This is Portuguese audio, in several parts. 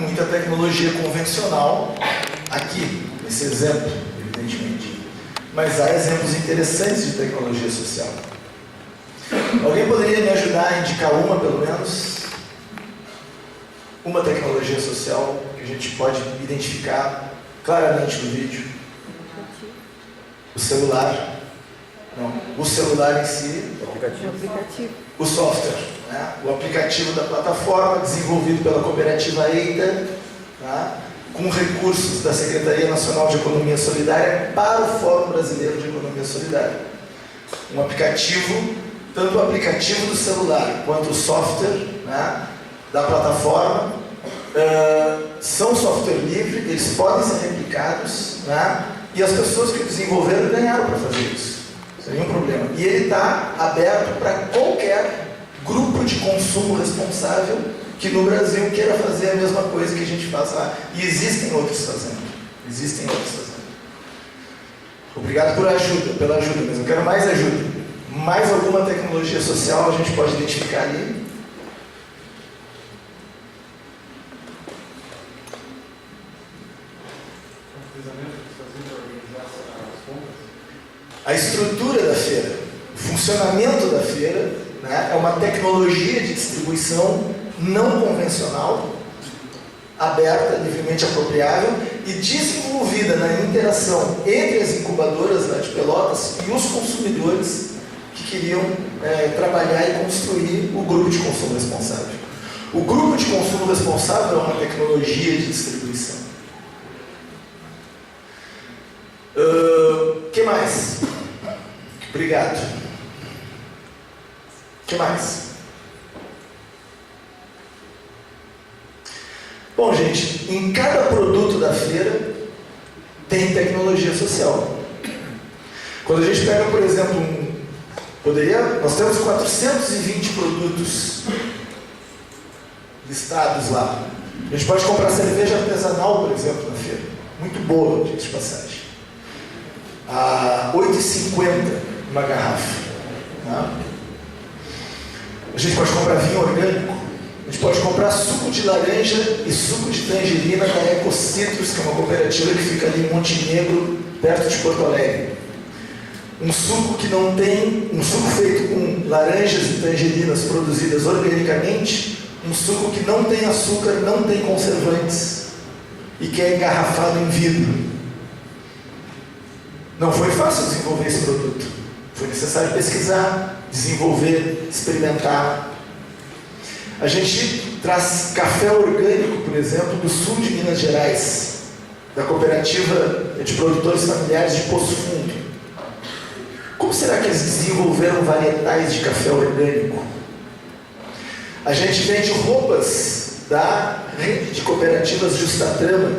muita tecnologia convencional aqui, nesse exemplo, evidentemente. Mas há exemplos interessantes de tecnologia social. Alguém poderia me ajudar a indicar uma, pelo menos? Uma tecnologia social que a gente pode identificar claramente no vídeo? O celular. Não, o celular em si. O aplicativo. O software, né? O aplicativo da plataforma, desenvolvido pela cooperativa EITA, tá? Com recursos da Secretaria Nacional de Economia Solidária para o Fórum Brasileiro de Economia Solidária. Um aplicativo, tanto o aplicativo do celular quanto o software, né, da plataforma, são software livre, eles podem ser replicados, né, e as pessoas que desenvolveram ganharam para fazer isso. Sem nenhum problema. E ele está aberto para qualquer grupo de consumo responsável que no Brasil queira fazer a mesma coisa que a gente faz lá. E existem outros fazendo. Existem outros fazendo. Obrigado pela ajuda, mas eu quero mais ajuda. Mais alguma tecnologia social a gente pode identificar ali? A estrutura da feira, o funcionamento da feira, né, é uma tecnologia de distribuição não convencional, aberta, livremente apropriável e desenvolvida na interação entre as incubadoras lá de Pelotas e os consumidores que queriam trabalhar e construir o grupo de consumo responsável. O grupo de consumo responsável é uma tecnologia de distribuição. O que mais? Obrigado. O que mais? Bom, gente, em cada produto da feira tem tecnologia social. Quando a gente pega, por exemplo, nós temos 420 produtos listados lá. A gente pode comprar cerveja artesanal, por exemplo, na feira. Muito boa, de passagem. A R$ 8,50 uma garrafa. Tá? A gente pode comprar vinho orgânico. A gente pode comprar suco de laranja e suco de tangerina da Ecocitrus, que é uma cooperativa que fica ali em Monte Negro, perto de Porto Alegre. Um suco feito com laranjas e tangerinas produzidas organicamente, um suco que não tem açúcar, não tem conservantes e que é engarrafado em vidro. Não foi fácil desenvolver esse produto. Foi necessário pesquisar, desenvolver, experimentar. A gente traz café orgânico, por exemplo, do sul de Minas Gerais, da cooperativa de produtores familiares de Poço Fundo. Como será que eles desenvolveram varietais de café orgânico? A gente vende roupas da rede de cooperativas Justatrama,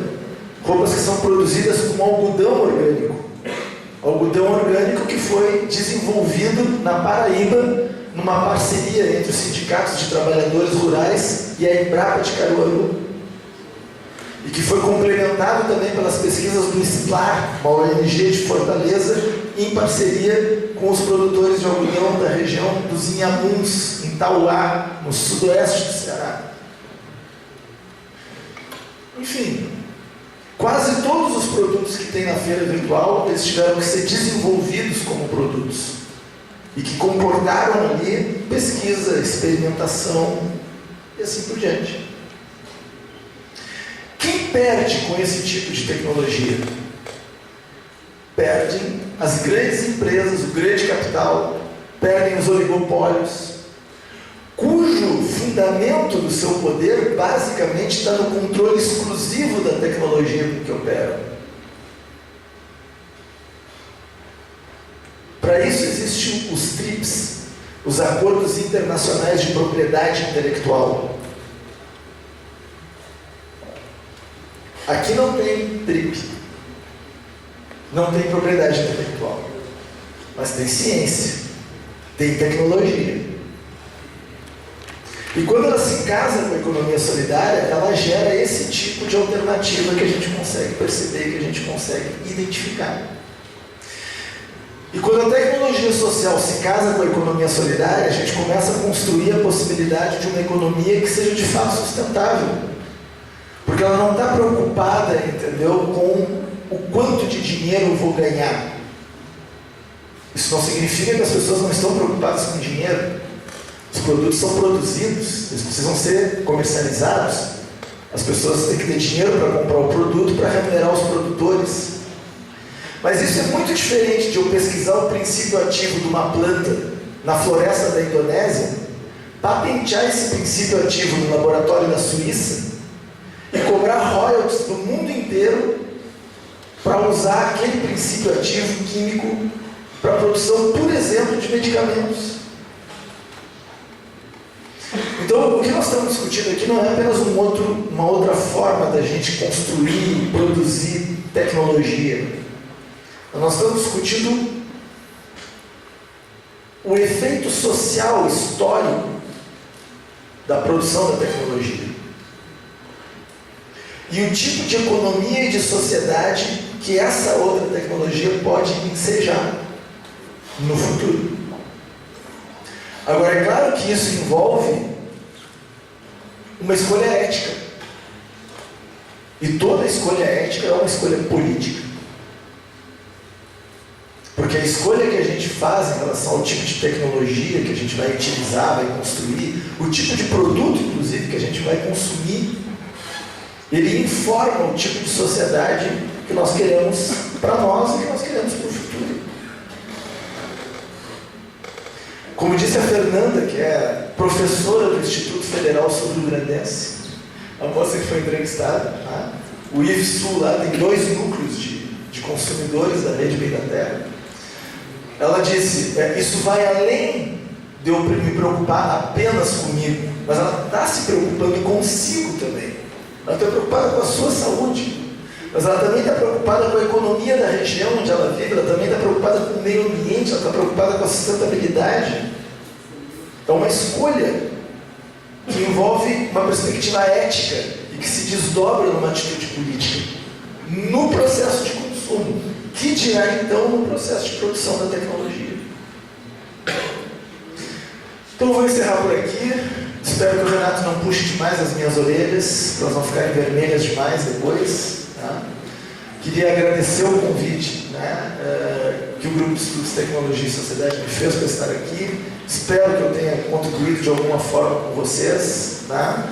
roupas que são produzidas com algodão orgânico. Algodão orgânico que foi desenvolvido na Paraíba, numa parceria entre os sindicatos de trabalhadores rurais e a Embrapa de Caruaru. E que foi complementado também pelas pesquisas do SPLAR, uma ONG de Fortaleza, em parceria com os produtores de algodão da região dos Inhamuns, em Tauá, no sudoeste do Ceará. Enfim, quase todos os produtos que tem na feira virtual, eles tiveram que ser desenvolvidos como produtos. E que comportaram ali pesquisa, experimentação e assim por diante. Quem perde com esse tipo de tecnologia? Perdem as grandes empresas, o grande capital, perdem os oligopólios, cujo fundamento do seu poder basicamente está no controle exclusivo da tecnologia com que operam. Para isso existem os TRIPS, os Acordos Internacionais de Propriedade Intelectual. Aqui não tem TRIP, não tem propriedade intelectual, mas tem ciência, tem tecnologia. E quando ela se casa com a economia solidária, ela gera esse tipo de alternativa que a gente consegue perceber, que a gente consegue identificar. E quando a tecnologia social se casa com a economia solidária, a gente começa a construir a possibilidade de uma economia que seja de fato sustentável. Porque ela não está preocupada, entendeu, com o quanto de dinheiro eu vou ganhar. Isso não significa que as pessoas não estão preocupadas com dinheiro. Os produtos são produzidos, eles precisam ser comercializados. As pessoas têm que ter dinheiro para comprar o produto, para remunerar os produtores. Mas isso é muito diferente de eu pesquisar o princípio ativo de uma planta na floresta da Indonésia, patentear esse princípio ativo no laboratório da Suíça e cobrar royalties do mundo inteiro para usar aquele princípio ativo químico para a produção, por exemplo, de medicamentos. Então, o que nós estamos discutindo aqui não é apenas uma outra forma da gente construir e produzir tecnologia. Nós estamos discutindo o efeito social histórico da produção da tecnologia e o tipo de economia e de sociedade que essa outra tecnologia pode ensejar no futuro. Agora, é claro que isso envolve uma escolha ética, e toda escolha ética é uma escolha política. Porque a escolha que a gente faz em relação ao tipo de tecnologia que a gente vai utilizar, vai construir, o tipo de produto, inclusive, que a gente vai consumir, ele informa o tipo de sociedade que nós queremos para nós e que nós queremos para o futuro. Como disse a Fernanda, que é professora do Instituto Federal Sul-Rio-Grandense, a moça que foi entrevistada, tá? O IFSU lá tem 2 núcleos de consumidores da rede Bem da Terra. Ela disse, isso vai além de eu me preocupar apenas comigo, mas ela está se preocupando consigo também. Ela está preocupada com a sua saúde, mas ela também está preocupada com a economia da região onde ela vive, ela também está preocupada com o meio ambiente, ela está preocupada com a sustentabilidade. É uma escolha que envolve uma perspectiva ética e que se desdobra numa atitude política no processo de consumo. Que dirá então no processo de produção da tecnologia? Então eu vou encerrar por aqui. Espero que o Renato não puxe demais as minhas orelhas, para elas não ficarem vermelhas demais depois. Tá? Queria agradecer o convite, né, que o Grupo de Estudos Tecnologia e Sociedade me fez para estar aqui. Espero que eu tenha contribuído de alguma forma com vocês. Tá?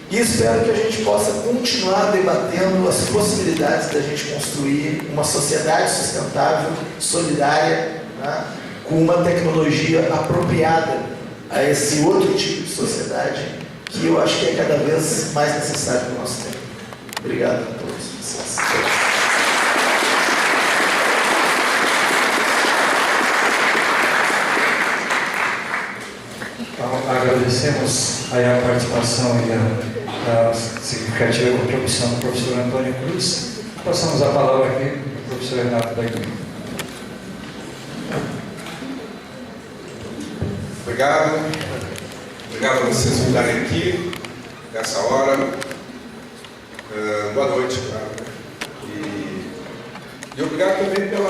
E espero que a gente possa continuar debatendo as possibilidades da gente construir uma sociedade sustentável, solidária, né, com uma tecnologia apropriada a esse outro tipo de sociedade que eu acho que é cada vez mais necessário no nosso tempo. Obrigado a todos vocês. Agradecemos aí a participação e a significativa contribuição do professor Antônio Cruz. Passamos a palavra aqui para o professor Renato Daqui. Obrigado a vocês por estarem aqui nessa hora. Boa noite, claro. E obrigado também pelo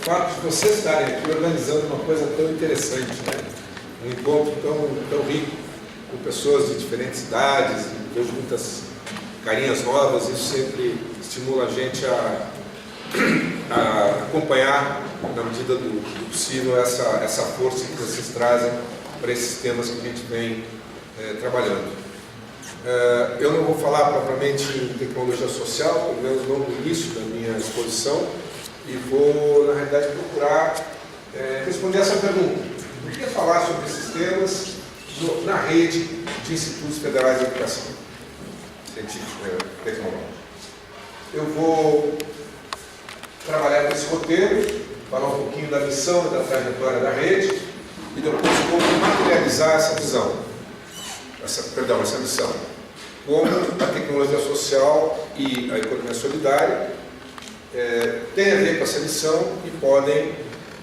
fato de vocês estarem aqui organizando uma coisa tão interessante, né? Um encontro tão rico, com pessoas de diferentes idades, vejo muitas carinhas novas. Isso sempre estimula a gente a acompanhar, na medida do possível, essa força que vocês trazem para esses temas que a gente vem trabalhando. Eu não vou falar propriamente em tecnologia social, pelo menos não no início da minha exposição, e vou, na realidade, procurar responder essa pergunta. Eu queria falar sobre esses temas na rede de institutos federais de educação científica e tecnológica. Eu vou trabalhar com esse roteiro, falar um pouquinho da missão e da trajetória da rede e depois como materializar essa visão, essa missão. Como a tecnologia social e a economia solidária têm a ver com essa missão e podem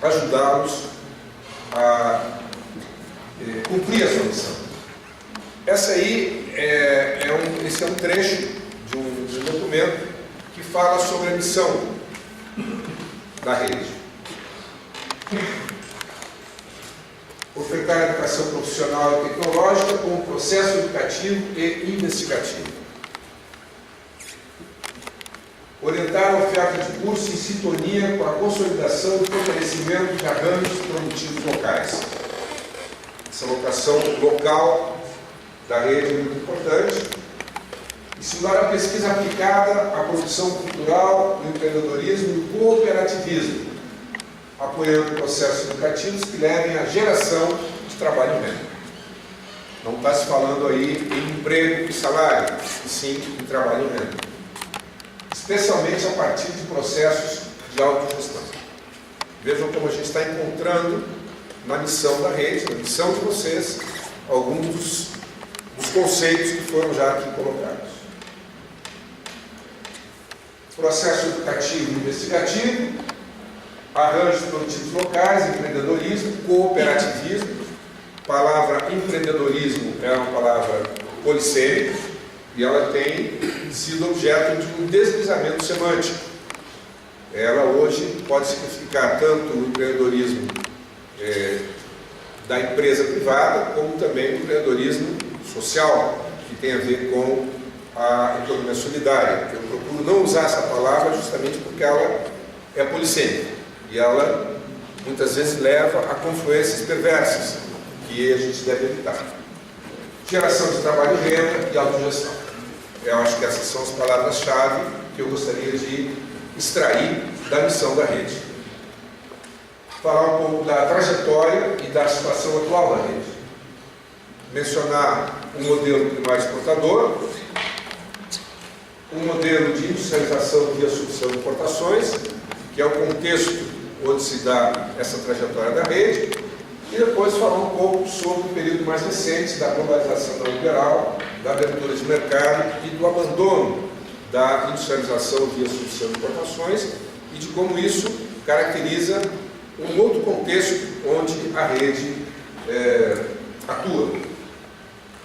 ajudá-los a cumprir a sua missão. Esse é um trecho de um documento que fala sobre a missão da rede. ofertar educação profissional e tecnológica como processo educativo e investigativo. Orientar a oferta de curso em sintonia com a consolidação e fortalecimento de arranjos produtivos locais. Essa locação local da rede é muito importante. Estimular a pesquisa aplicada à produção cultural, no empreendedorismo e no cooperativismo, apoiando processos educativos que levem à geração de trabalho médio. Não está se falando aí em emprego e salário, e sim em trabalho médio. Especialmente a partir de processos de autogestão. Vejam como a gente está encontrando na missão da rede, na missão de vocês, alguns dos conceitos que foram já aqui colocados. Processo educativo e investigativo, arranjos produtivos locais, empreendedorismo, cooperativismo. A palavra empreendedorismo é uma palavra polissêmica e ela tem sido objeto de um deslizamento semântico. Ela hoje pode significar tanto o empreendedorismo da empresa privada, como também o empreendedorismo social, que tem a ver com a economia solidária. Eu procuro não usar essa palavra justamente porque ela é polissêmica e ela muitas vezes leva a confluências perversas que a gente deve evitar. Geração de trabalho e renda e autogestão. Eu acho que essas são as palavras-chave que eu gostaria de extrair da missão da rede. Falar um pouco da trajetória e da situação atual da rede. Mencionar um modelo primário exportador, um modelo de industrialização via substituição de importações, que é o contexto onde se dá essa trajetória da rede, e depois falar um pouco sobre o período mais recente da globalização neoliberal, da abertura de mercado e do abandono da industrialização via substituição de importações e de como isso caracteriza um outro contexto onde a rede atua.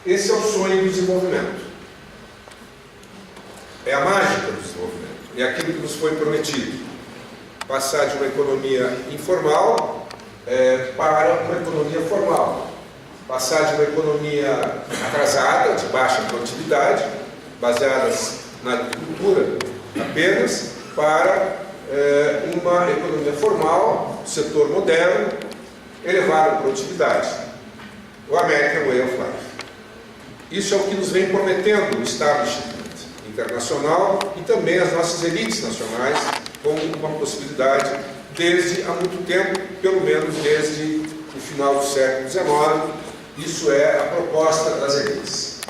Esse é o sonho do desenvolvimento. É a mágica do desenvolvimento. É aquilo que nos foi prometido. Passar de uma economia informal para uma economia formal. Passar de uma economia atrasada, de baixa produtividade, baseadas na agricultura apenas, para uma economia formal, setor moderno, elevar a produtividade. O American Way of Life. Isso é o que nos vem prometendo o establishment internacional e também as nossas elites nacionais, como uma possibilidade desde há muito tempo, pelo menos desde o final do século XIX. Isso é a proposta das elites.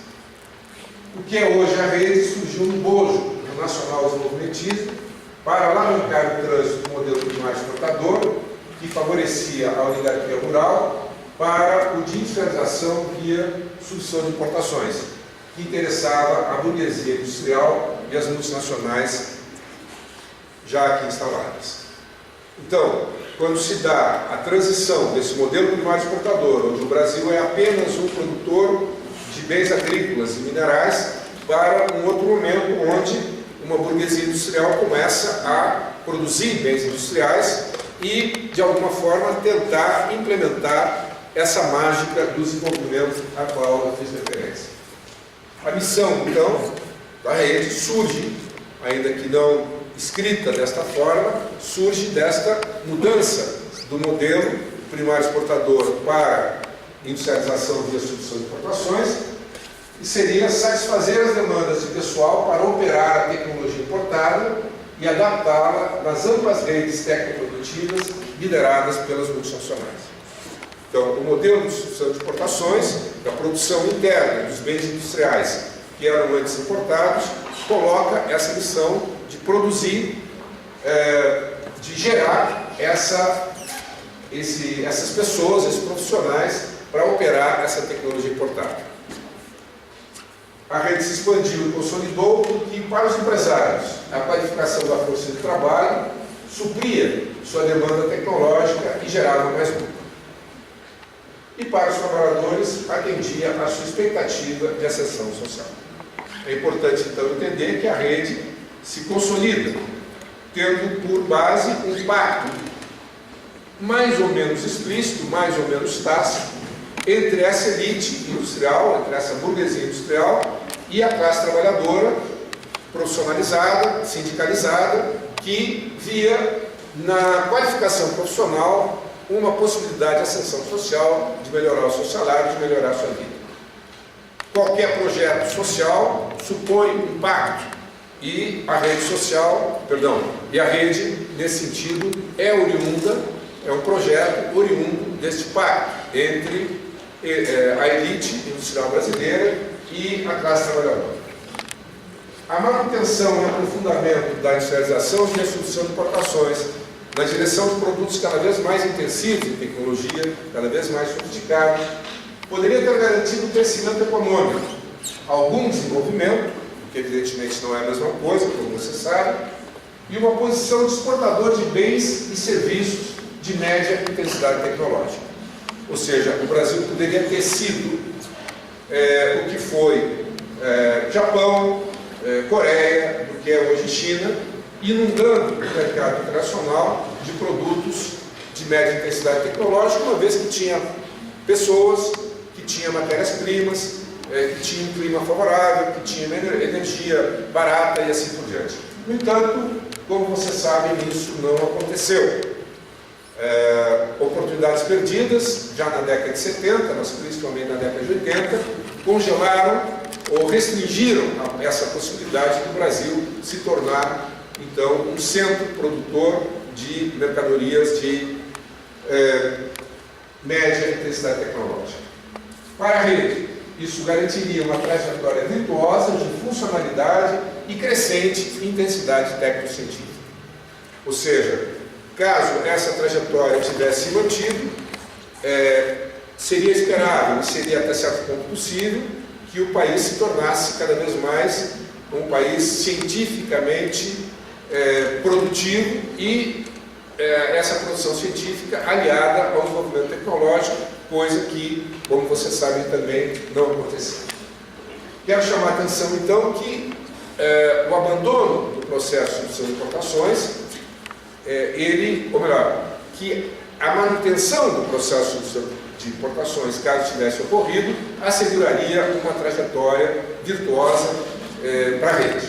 O que é hoje a rede surgiu no bojo do nacional desenvolvimentismo para alavancar o trânsito do modelo primário exportador, que favorecia a oligarquia rural, para o de industrialização via substituição de importações, que interessava a burguesia industrial e as multinacionais já aqui instaladas. Então, quando se dá a transição desse modelo primário exportador, onde o Brasil é apenas um produtor de bens agrícolas e minerais, para um outro momento onde uma burguesia industrial começa a produzir bens industriais e, de alguma forma, tentar implementar essa mágica do desenvolvimento a qual eu fiz referência. A missão, então, da rede surge, ainda que não escrita desta forma, surge desta mudança do modelo primário exportador para industrialização via substituição de importações, e seria satisfazer as demandas de pessoal para operar a tecnologia importada e adaptá-la nas amplas redes tecnoprodutivas lideradas pelas multinacionais. Então, o modelo de substituição de exportações, da produção interna dos bens industriais que eram antes importados, coloca essa missão de produzir, de gerar essas pessoas, esses profissionais, para operar essa tecnologia importada. A rede se expandiu e consolidou porque, para os empresários, a qualificação da força de trabalho supria sua demanda tecnológica e gerava mais lucro. E para os trabalhadores, atendia à sua expectativa de ascensão social. É importante, então, entender que a rede se consolida, tendo por base um pacto mais ou menos explícito, mais ou menos tácito, entre essa elite industrial, entre essa burguesia industrial e a classe trabalhadora profissionalizada, sindicalizada, que via na qualificação profissional uma possibilidade de ascensão social, de melhorar o seu salário, de melhorar a sua vida. Qualquer projeto social supõe impacto e a rede social, e a rede, nesse sentido, é oriunda, é um projeto oriundo deste pacto entre a elite industrial brasileira e a classe trabalhadora. A manutenção e aprofundamento da industrialização e a solução de importações na direção de produtos cada vez mais intensivos em tecnologia, cada vez mais sofisticados, poderia ter garantido o crescimento econômico, algum desenvolvimento, que evidentemente não é a mesma coisa, como você sabe, e uma posição de exportador de bens e serviços de média intensidade tecnológica. Ou seja, o Brasil poderia ter sido o que foi Japão, Coreia, do que é hoje China, inundando o mercado internacional de produtos de média intensidade tecnológica, uma vez que tinha pessoas, que tinha matérias-primas, que tinha um clima favorável, que tinha energia barata e assim por diante. No entanto, como vocês sabem, isso não aconteceu. Oportunidades perdidas, já na década de 70, mas principalmente na década de 80, congelaram ou restringiram essa possibilidade do Brasil se tornar, então, um centro produtor de mercadorias de média intensidade tecnológica. Para a rede, isso garantiria uma trajetória virtuosa de funcionalidade e crescente intensidade técnico-científica. Ou seja, caso essa trajetória tivesse se mantido, seria esperável e seria até certo ponto possível que o país se tornasse cada vez mais um país cientificamente produtivo e essa produção científica aliada ao desenvolvimento tecnológico, coisa que, como vocês sabem, também não aconteceu. Quero chamar a atenção, então, que o abandono do processo de importações, que a manutenção do processo de importações, caso tivesse ocorrido, asseguraria uma trajetória virtuosa para a rede.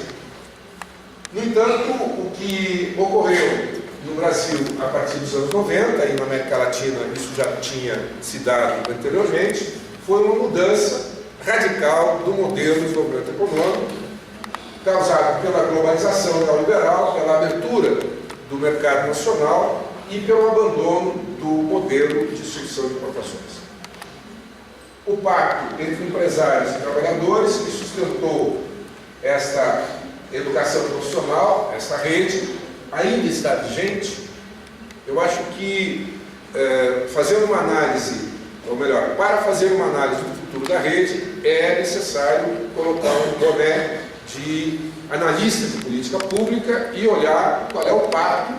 No entanto, o que ocorreu no Brasil a partir dos anos 90, e na América Latina isso já tinha se dado anteriormente, foi uma mudança radical do modelo de desenvolvimento econômico, causado pela globalização neoliberal, pela abertura do mercado nacional e pelo abandono do modelo de sucessão de importações. O pacto entre empresários e trabalhadores que sustentou esta educação profissional, esta rede, ainda está vigente. Eu acho que fazendo uma análise, ou melhor, para fazer uma análise do futuro da rede, é necessário colocar um boné de analista de política pública e olhar qual é o pacto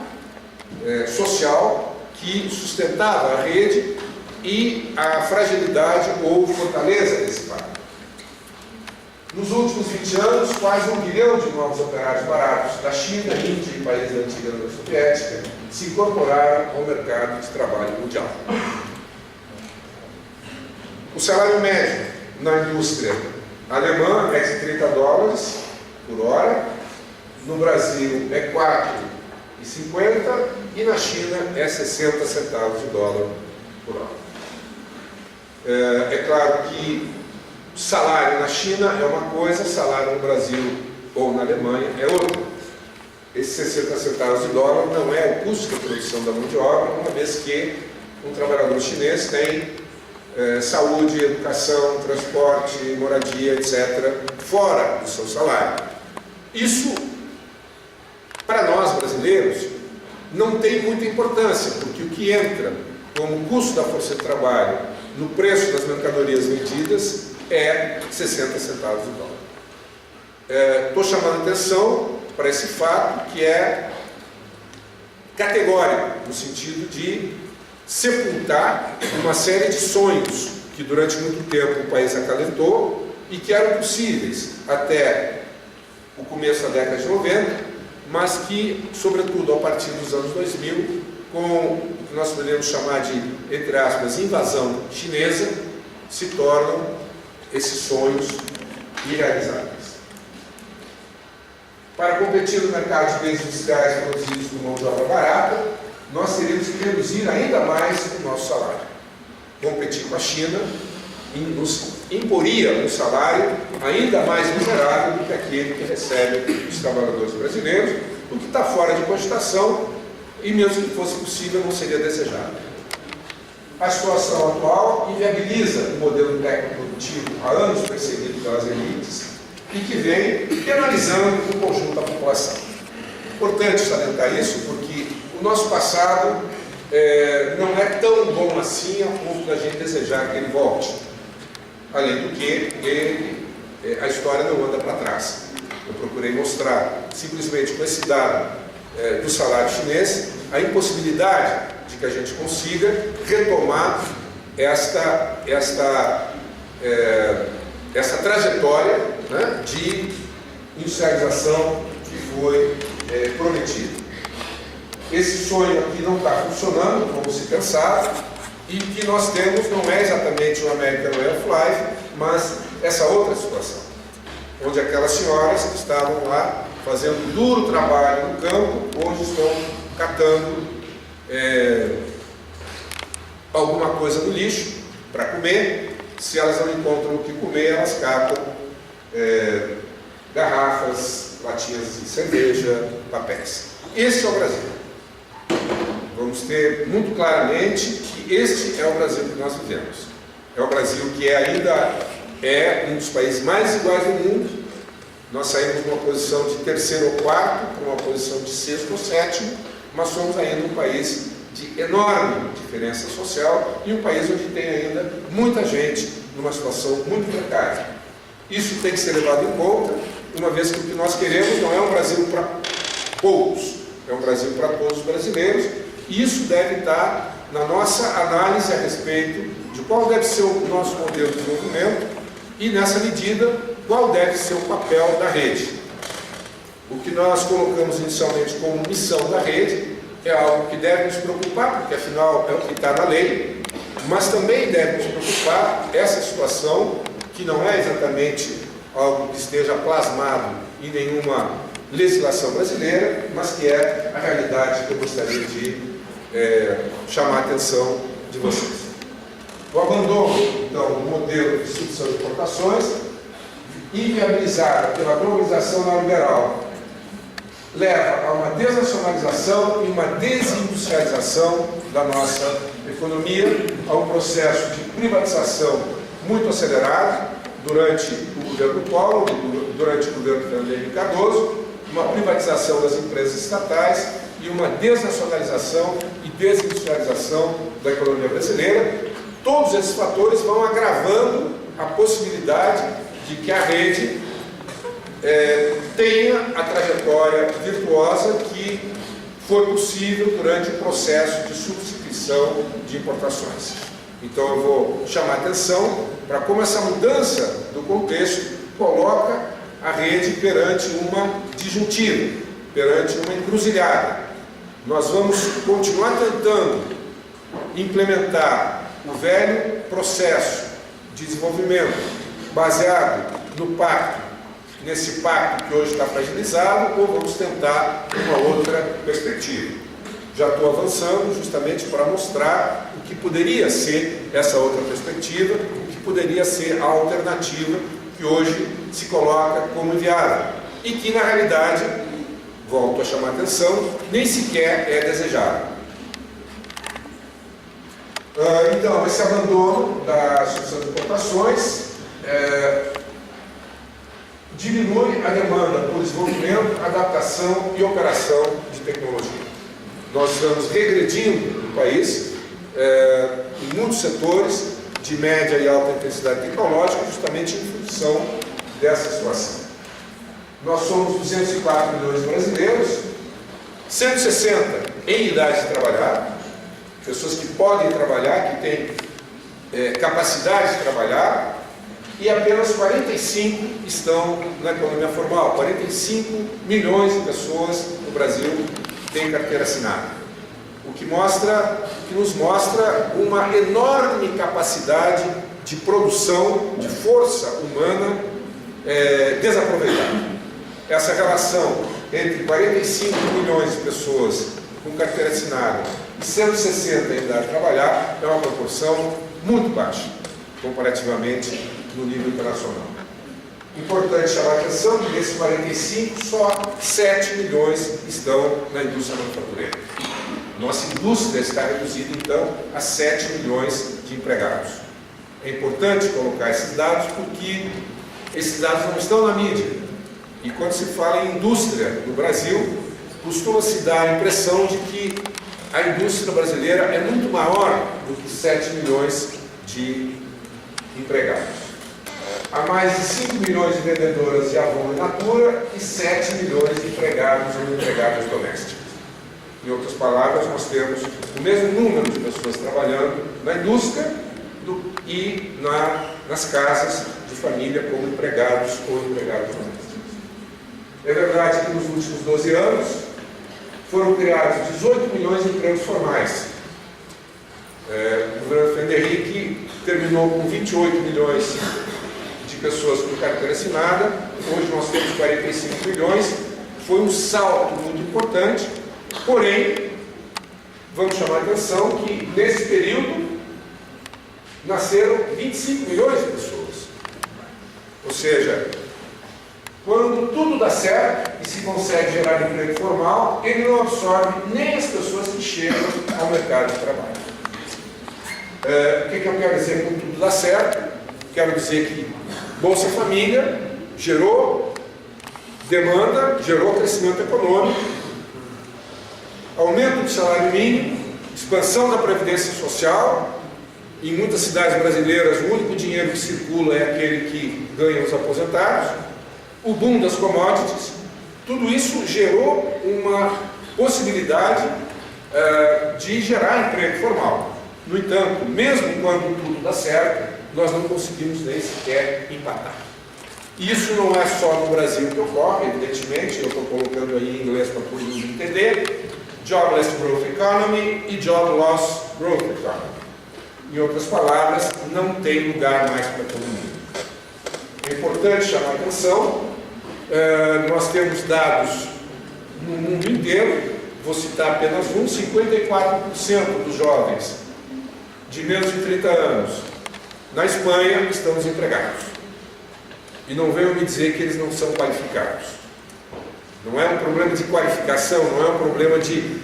social que sustentava a rede e a fragilidade ou fortaleza desse pacto. Nos últimos 20 anos, quase 1 bilhão de novos operários baratos da China, Índia e países da antiga União Soviética se incorporaram ao mercado de trabalho mundial. O salário médio na indústria alemã é de $30 por hora, no Brasil é $4,50 e na China é 60 centavos de dólar por hora. É claro que salário na China é uma coisa, salário no Brasil ou na Alemanha é outra. Esses 60 centavos de dólar não é o custo da produção da mão de obra, uma vez que um trabalhador chinês tem saúde, educação, transporte, moradia, etc., fora do seu salário. Isso, para nós brasileiros, não tem muita importância, porque o que entra como custo da força de trabalho no preço das mercadorias vendidas é 60 centavos de dólar. Estou chamando a atenção para esse fato que é categórico, no sentido de sepultar uma série de sonhos que durante muito tempo o país acalentou e que eram possíveis até o começo da década de 90, mas que, sobretudo a partir dos anos 2000, com o que nós poderíamos chamar de, entre aspas, invasão chinesa, se tornam esses sonhos irrealizáveis. Para competir no mercado de bens industriais produzidos com mão de obra barata, nós teríamos que reduzir ainda mais o nosso salário. Competir com a China nos imporia um salário ainda mais miserável do que aquele que recebe os trabalhadores brasileiros, o que está fora de cogitação e, mesmo que fosse possível, não seria desejado. A situação atual inviabiliza o modelo técnico-produtivo há anos perseguido pelas elites e que vem penalizando o conjunto da população. Importante salientar isso porque o nosso passado não é tão bom assim a ponto da gente desejar que ele volte. Além do que, a história não anda para trás. Eu procurei mostrar, simplesmente com esse dado do salário chinês, a impossibilidade de que a gente consiga retomar esta trajetória, né, de industrialização que foi prometida. Esse sonho aqui não está funcionando como se pensava, e o que nós temos não é exatamente o American Way of Life, mas essa outra situação, onde aquelas senhoras que estavam lá fazendo duro trabalho no campo, hoje estão catando alguma coisa do lixo para comer. Se elas não encontram o que comer, elas catam garrafas, latinhas de cerveja, papéis. Esse é o Brasil. Vamos ter muito claramente que este é o Brasil que nós vivemos. É o Brasil que ainda é um dos países mais desiguais do mundo. Nós saímos de uma posição de terceiro ou quarto para uma posição de sexto ou sétimo, mas somos ainda um país de enorme diferença social e um país onde tem ainda muita gente numa situação muito precária. Isso tem que ser levado em conta, uma vez que o que nós queremos não é um Brasil para poucos, é um Brasil para todos os brasileiros, e isso deve estar na nossa análise a respeito de qual deve ser o nosso modelo de desenvolvimento e, nessa medida, qual deve ser o papel da rede. O que nós colocamos inicialmente como missão da rede é algo que deve nos preocupar, porque afinal é o que está na lei, mas também deve nos preocupar essa situação, que não é exatamente algo que esteja plasmado em nenhuma legislação brasileira, mas que é a realidade que eu gostaria de chamar a atenção de vocês. O abandono, então, do modelo de substituição de importações, inviabilizado pela globalização neoliberal, leva a uma desnacionalização e uma desindustrialização da nossa economia, a um processo de privatização muito acelerado durante o governo Collor, durante o governo Fernando Henrique Cardoso, uma privatização das empresas estatais e uma desnacionalização e desindustrialização da economia brasileira. Todos esses fatores vão agravando a possibilidade de que a rede tenha a trajetória virtuosa que foi possível durante o processo de substituição de importações. Então eu vou chamar a atenção para como essa mudança do contexto coloca a rede perante uma disjuntiva, perante uma encruzilhada. Nós vamos continuar tentando implementar o velho processo de desenvolvimento baseado no pacto, nesse pacto que hoje está fragilizado, ou vamos tentar uma outra perspectiva. Já estou avançando justamente para mostrar o que poderia ser essa outra perspectiva, o que poderia ser a alternativa que hoje se coloca como inviável e que, na realidade, volto a chamar a atenção, nem sequer é desejável. Então, esse abandono da substituição de importações diminui a demanda por desenvolvimento, adaptação e operação de tecnologia. Nós estamos regredindo no país em muitos setores de média e alta intensidade tecnológica, justamente em função dessa situação. Nós somos 204 milhões de brasileiros, 160 em idade de trabalhar, pessoas que podem trabalhar, que têm capacidade de trabalhar, e apenas 45 estão na economia formal. 45 milhões de pessoas no Brasil têm carteira assinada. o que nos mostra uma enorme capacidade de produção de força humana desaproveitada. Essa relação entre 45 milhões de pessoas com carteira assinada e 160 em idade de trabalhar é uma proporção muito baixa, comparativamente no nível internacional. Importante chamar a atenção que desses 45, só 7 milhões estão na indústria manufatureira. Nossa indústria está reduzida, então, a 7 milhões de empregados. É importante colocar esses dados porque esses dados não estão na mídia. E quando se fala em indústria no Brasil, costuma-se dar a impressão de que a indústria brasileira é muito maior do que 7 milhões de empregados. Há mais de 5 milhões de vendedoras de Avon e Natura e 7 milhões de empregados ou empregadas domésticas. Em outras palavras, nós temos o mesmo número de pessoas trabalhando na indústria e nas casas de família como empregados ou empregadas domésticas. É verdade que nos últimos 12 anos foram criados 18 milhões de empregos formais. O governo Fernando Henrique terminou com 28 milhões de pessoas com carteira assinada, hoje nós temos 45 milhões, foi um salto muito importante, porém, vamos chamar a atenção que nesse período nasceram 25 milhões de pessoas. Ou seja, quando tudo dá certo e se consegue gerar emprego formal, ele não absorve nem as pessoas que chegam ao mercado de trabalho. O que eu quero dizer com tudo dá certo? Quero dizer que Bolsa Família gerou demanda, gerou crescimento econômico, aumento do salário mínimo, expansão da previdência social. Em muitas cidades brasileiras, o único dinheiro que circula é aquele que ganham os aposentados. O boom das commodities, tudo isso gerou uma possibilidade de gerar emprego formal. No entanto, mesmo quando tudo dá certo, nós não conseguimos nem sequer empatar. Isso não é só no Brasil que ocorre, evidentemente, eu estou colocando aí em inglês para todo mundo entender: Jobless Growth Economy e Job Loss Growth Economy. Em outras palavras, não tem lugar mais para todo mundo. É importante chamar a atenção, nós temos dados no mundo inteiro, vou citar apenas 54% dos jovens de menos de 30 anos na Espanha estão desempregados. E não venham me dizer que eles não são qualificados. Não é um problema de qualificação, não é um problema de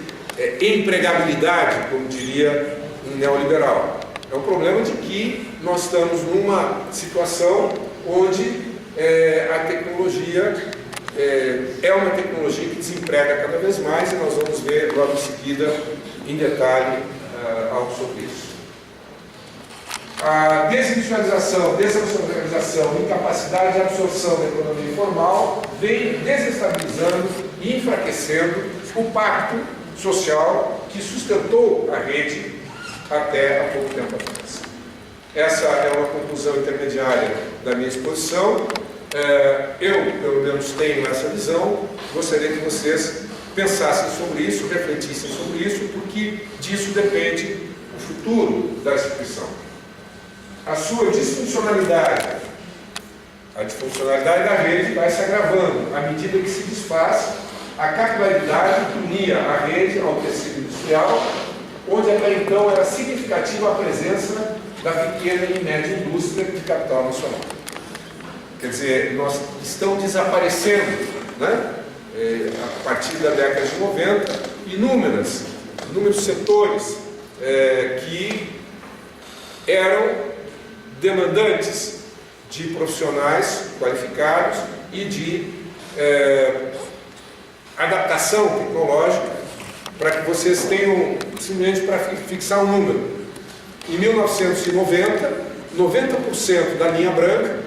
empregabilidade, como diria um neoliberal. É um problema de que nós estamos numa situação onde a tecnologia é uma tecnologia que desemprega cada vez mais, e nós vamos ver logo em seguida, em detalhe, algo sobre isso. A desindustrialização, desindustrialização e incapacidade de absorção da economia informal vem desestabilizando e enfraquecendo o pacto social que sustentou a rede até há pouco tempo atrás. Essa é uma conclusão intermediária da minha exposição. Eu, pelo menos, tenho essa visão. Gostaria que vocês pensassem sobre isso, refletissem sobre isso, porque disso depende o futuro da instituição. A sua disfuncionalidade, a disfuncionalidade da rede vai se agravando à medida que se desfaz a capilaridade que unia a rede ao tecido industrial, onde até então era significativa a presença da pequena e média indústria de capital nacional. Quer dizer, nós estamos desaparecendo, né? A partir da década de 90, inúmeros setores que eram demandantes de profissionais qualificados e de adaptação tecnológica, para que vocês tenham, simplesmente para fixar um número. Em 1990, 90% da linha branca,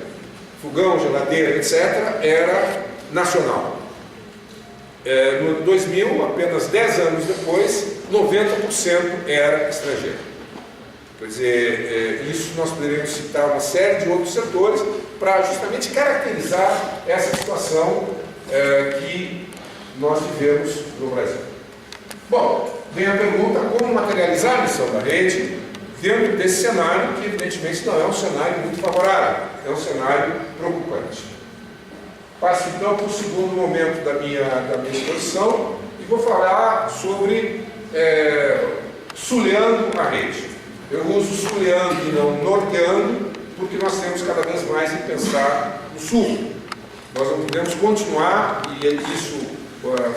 fogão, geladeira, etc., era nacional. No 2000, apenas 10 anos depois, 90% era estrangeiro. Quer dizer, isso nós poderíamos citar uma série de outros setores para justamente caracterizar essa situação que nós vivemos no Brasil. Bom, vem a pergunta como materializar a missão da rede dentro desse cenário, que evidentemente não é um cenário muito favorável, é um cenário preocupante. Passo então para o segundo momento da minha exposição e vou falar sobre sulhando a rede. Eu uso sulhando e não norteando, porque nós temos cada vez mais em pensar no sul. Nós não podemos continuar, e isso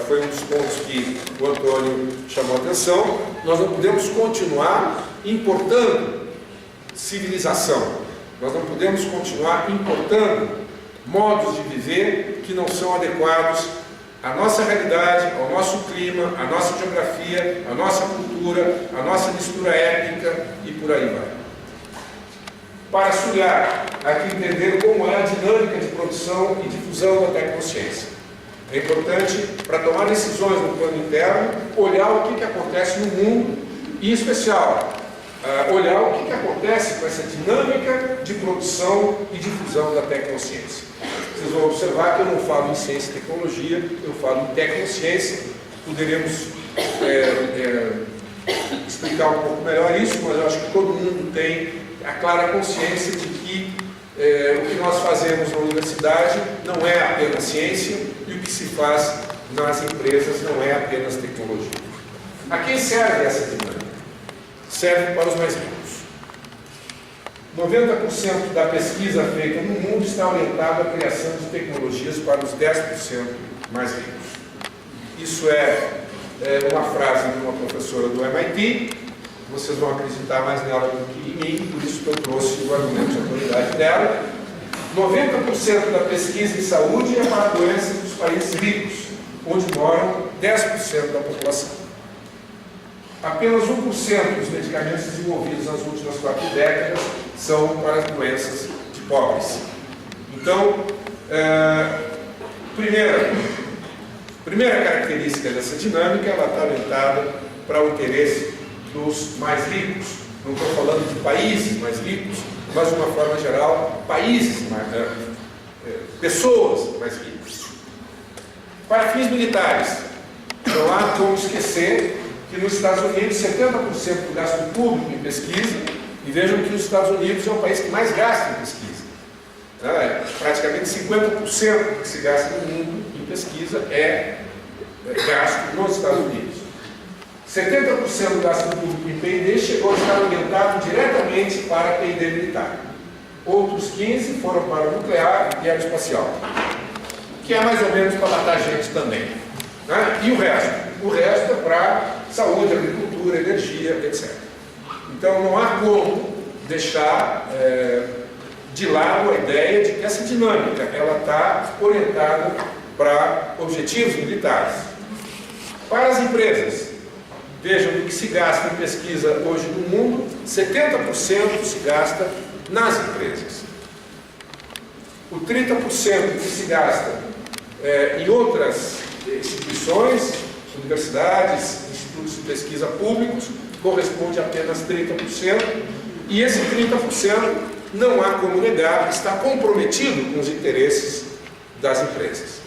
foi um dos pontos que o Antônio chamou a atenção, nós não podemos continuar importando civilização, nós não podemos continuar importando modos de viver que não são adequados à nossa realidade, ao nosso clima, à nossa geografia, à nossa cultura, à nossa mistura étnica e por aí vai. Para sulhar, há que entender como é a dinâmica de produção e difusão da tecnociência. É importante, para tomar decisões no plano interno, olhar o que acontece no mundo e, em especial, olhar o que acontece com essa dinâmica de produção e difusão da tecnociência. Vocês vão observar que eu não falo em ciência e tecnologia, eu falo em tecnociência. Poderemos explicar um pouco melhor isso, mas eu acho que todo mundo tem a clara consciência de que o que nós fazemos na universidade não é apenas ciência e o que se faz nas empresas não é apenas tecnologia. A quem serve essa dinâmica? Serve para os mais ricos. 90% da pesquisa feita no mundo está orientada à criação de tecnologias para os 10% mais ricos. Isso é uma frase de uma professora do MIT. Vocês vão acreditar mais nela do que em mim, por isso que eu trouxe o argumento de autoridade dela. 90% da pesquisa em saúde é para doenças dos países ricos, onde moram 10% da população. Apenas 1% dos medicamentos desenvolvidos nas últimas 4 décadas são para as doenças de pobres. Então, primeira característica dessa dinâmica, ela está orientada para o interesse dos mais ricos. Não estou falando de países mais ricos, mas de uma forma geral, pessoas mais ricas. Para fins militares, não há como esquecer que nos Estados Unidos 70% do gasto público em pesquisa, e vejam que os Estados Unidos é o país que mais gasta em pesquisa. Praticamente 50% do que se gasta no mundo em pesquisa é gasto nos Estados Unidos. 70% do gasto público em P&D chegou a estar orientado diretamente para P&D militar. Outros 15% foram para o nuclear e aeroespacial, que é mais ou menos para matar gente também. E o resto? O resto é para saúde, agricultura, energia, etc. Então não há como deixar de lado a ideia de que essa dinâmica ela está orientada para objetivos militares. Para as empresas, vejam o que se gasta em pesquisa hoje no mundo, 70% se gasta nas empresas. O 30% que se gasta em outras instituições, universidades, institutos de pesquisa públicos, corresponde a apenas 30%, e esse 30% não há como negar, está comprometido com os interesses das empresas.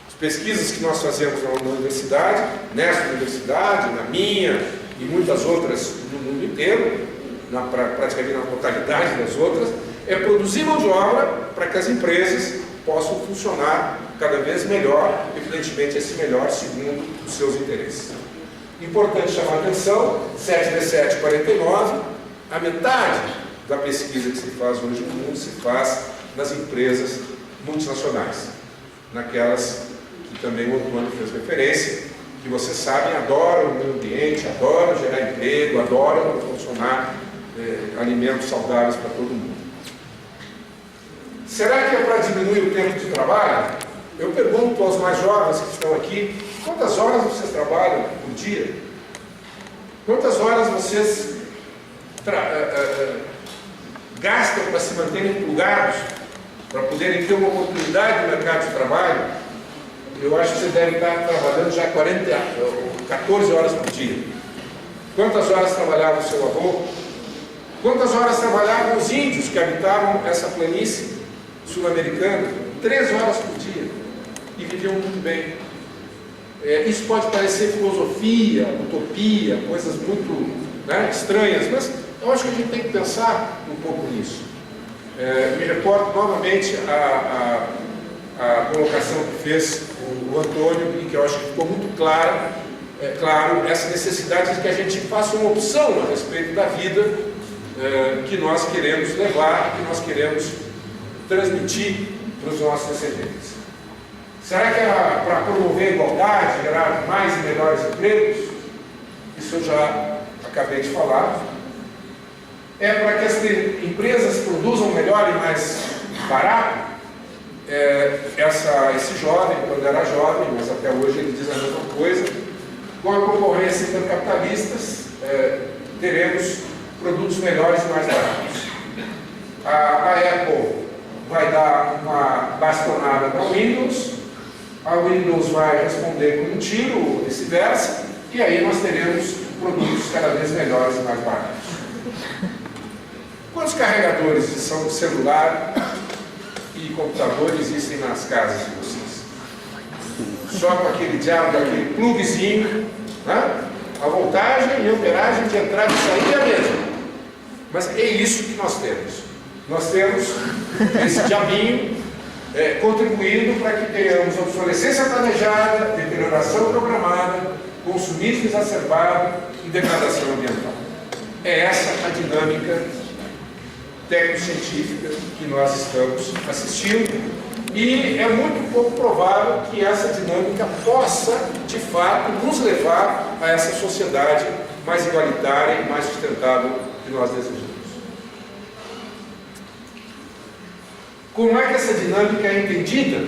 As pesquisas que nós fazemos na universidade, nesta universidade, na minha e muitas outras no mundo inteiro, praticamente na totalidade das outras, é produzir mão de obra para que as empresas possam funcionar cada vez melhor, evidentemente esse melhor segundo os seus interesses. Importante chamar a atenção, 7D749, a metade da pesquisa que se faz hoje no mundo se faz nas empresas multinacionais, naquelas que também o Antônio fez referência, que vocês sabem, adoram o meio ambiente, adoram gerar emprego, adoram proporcionar alimentos saudáveis para todo mundo. Será que é para diminuir o tempo de trabalho? Eu pergunto aos mais jovens que estão aqui, quantas horas vocês trabalham por dia? Quantas horas vocês gastam para se manterem empolgados, para poderem ter uma oportunidade no mercado de trabalho? Eu acho que você deve estar trabalhando já 14 horas por dia. Quantas horas trabalhava o seu avô? Quantas horas trabalhavam os índios que habitavam essa planície sul-americana? 3 horas por dia. E viviam muito bem. Isso pode parecer filosofia, utopia, coisas muito, né, estranhas, mas eu acho que a gente tem que pensar um pouco nisso. Me reporto novamente a colocação que fez o Antônio, e que eu acho que ficou muito claro essa necessidade de que a gente faça uma opção a respeito da vida que nós queremos levar, que nós queremos transmitir para os nossos descendentes. Será que era para promover a igualdade, gerar mais e melhores empregos? Isso eu já acabei de falar. É para que as empresas produzam melhor e mais barato? Esse jovem, quando era jovem, mas até hoje ele diz a mesma coisa, com a concorrência intercapitalistas, teremos produtos melhores e mais baratos. A Apple vai dar uma bastonada para o Windows, a Windows vai responder com um tiro, ou vice-versa, e aí nós teremos produtos cada vez melhores e mais baratos. Quantos carregadores de celular e computador existem nas casas de vocês? Só com aquele diabo, aquele pluguezinho, né? A voltagem e a amperagem de entrada e saída é a mesma. Mas é isso que nós temos. Nós temos esse diabinho contribuindo para que tenhamos obsolescência planejada, deterioração programada, consumismo exacerbado e degradação ambiental. É essa a dinâmica técnico-científica que nós estamos assistindo, e é muito pouco provável que essa dinâmica possa, de fato, nos levar a essa sociedade mais igualitária e mais sustentável que nós desejamos. Como é que essa dinâmica é entendida?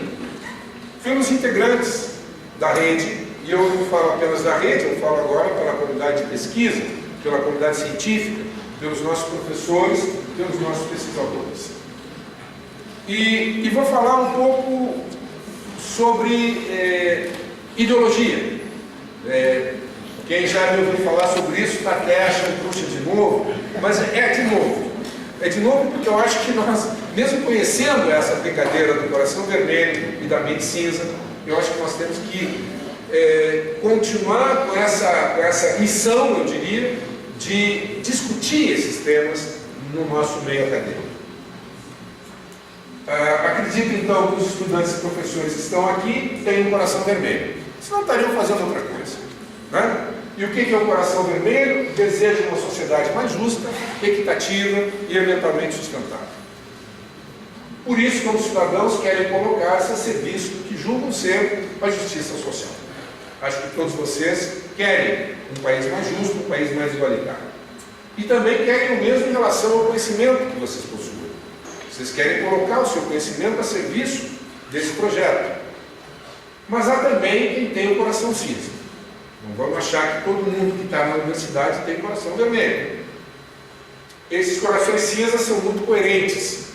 Pelos integrantes da rede, e eu não falo apenas da rede, eu falo agora pela comunidade de pesquisa, pela comunidade científica, pelos nossos professores, pelos nossos pesquisadores. E vou falar um pouco sobre ideologia. Quem já me ouviu falar sobre isso está até achando puxa de novo, mas é de novo. É de novo porque eu acho que nós, mesmo conhecendo essa brincadeira do coração vermelho e da mente cinza, eu acho que nós temos que continuar com essa missão, eu diria, de discutir esses temas no nosso meio acadêmico. Acredito então que os estudantes e professores que estão aqui têm um coração vermelho. Senão estariam fazendo outra coisa, né? E o que é o coração vermelho? Deseja uma sociedade mais justa, equitativa e ambientalmente sustentável. Por isso, como cidadãos, querem colocar-se a serviço do que julgam ser a justiça social. Acho que todos vocês querem um país mais justo, um país mais igualitário. E também querem o mesmo em relação ao conhecimento que vocês possuem. Vocês querem colocar o seu conhecimento a serviço desse projeto. Mas há também quem tem o coração cinza. Não vamos achar que todo mundo que está na universidade tem coração vermelho. Esses corações cinzas são muito coerentes,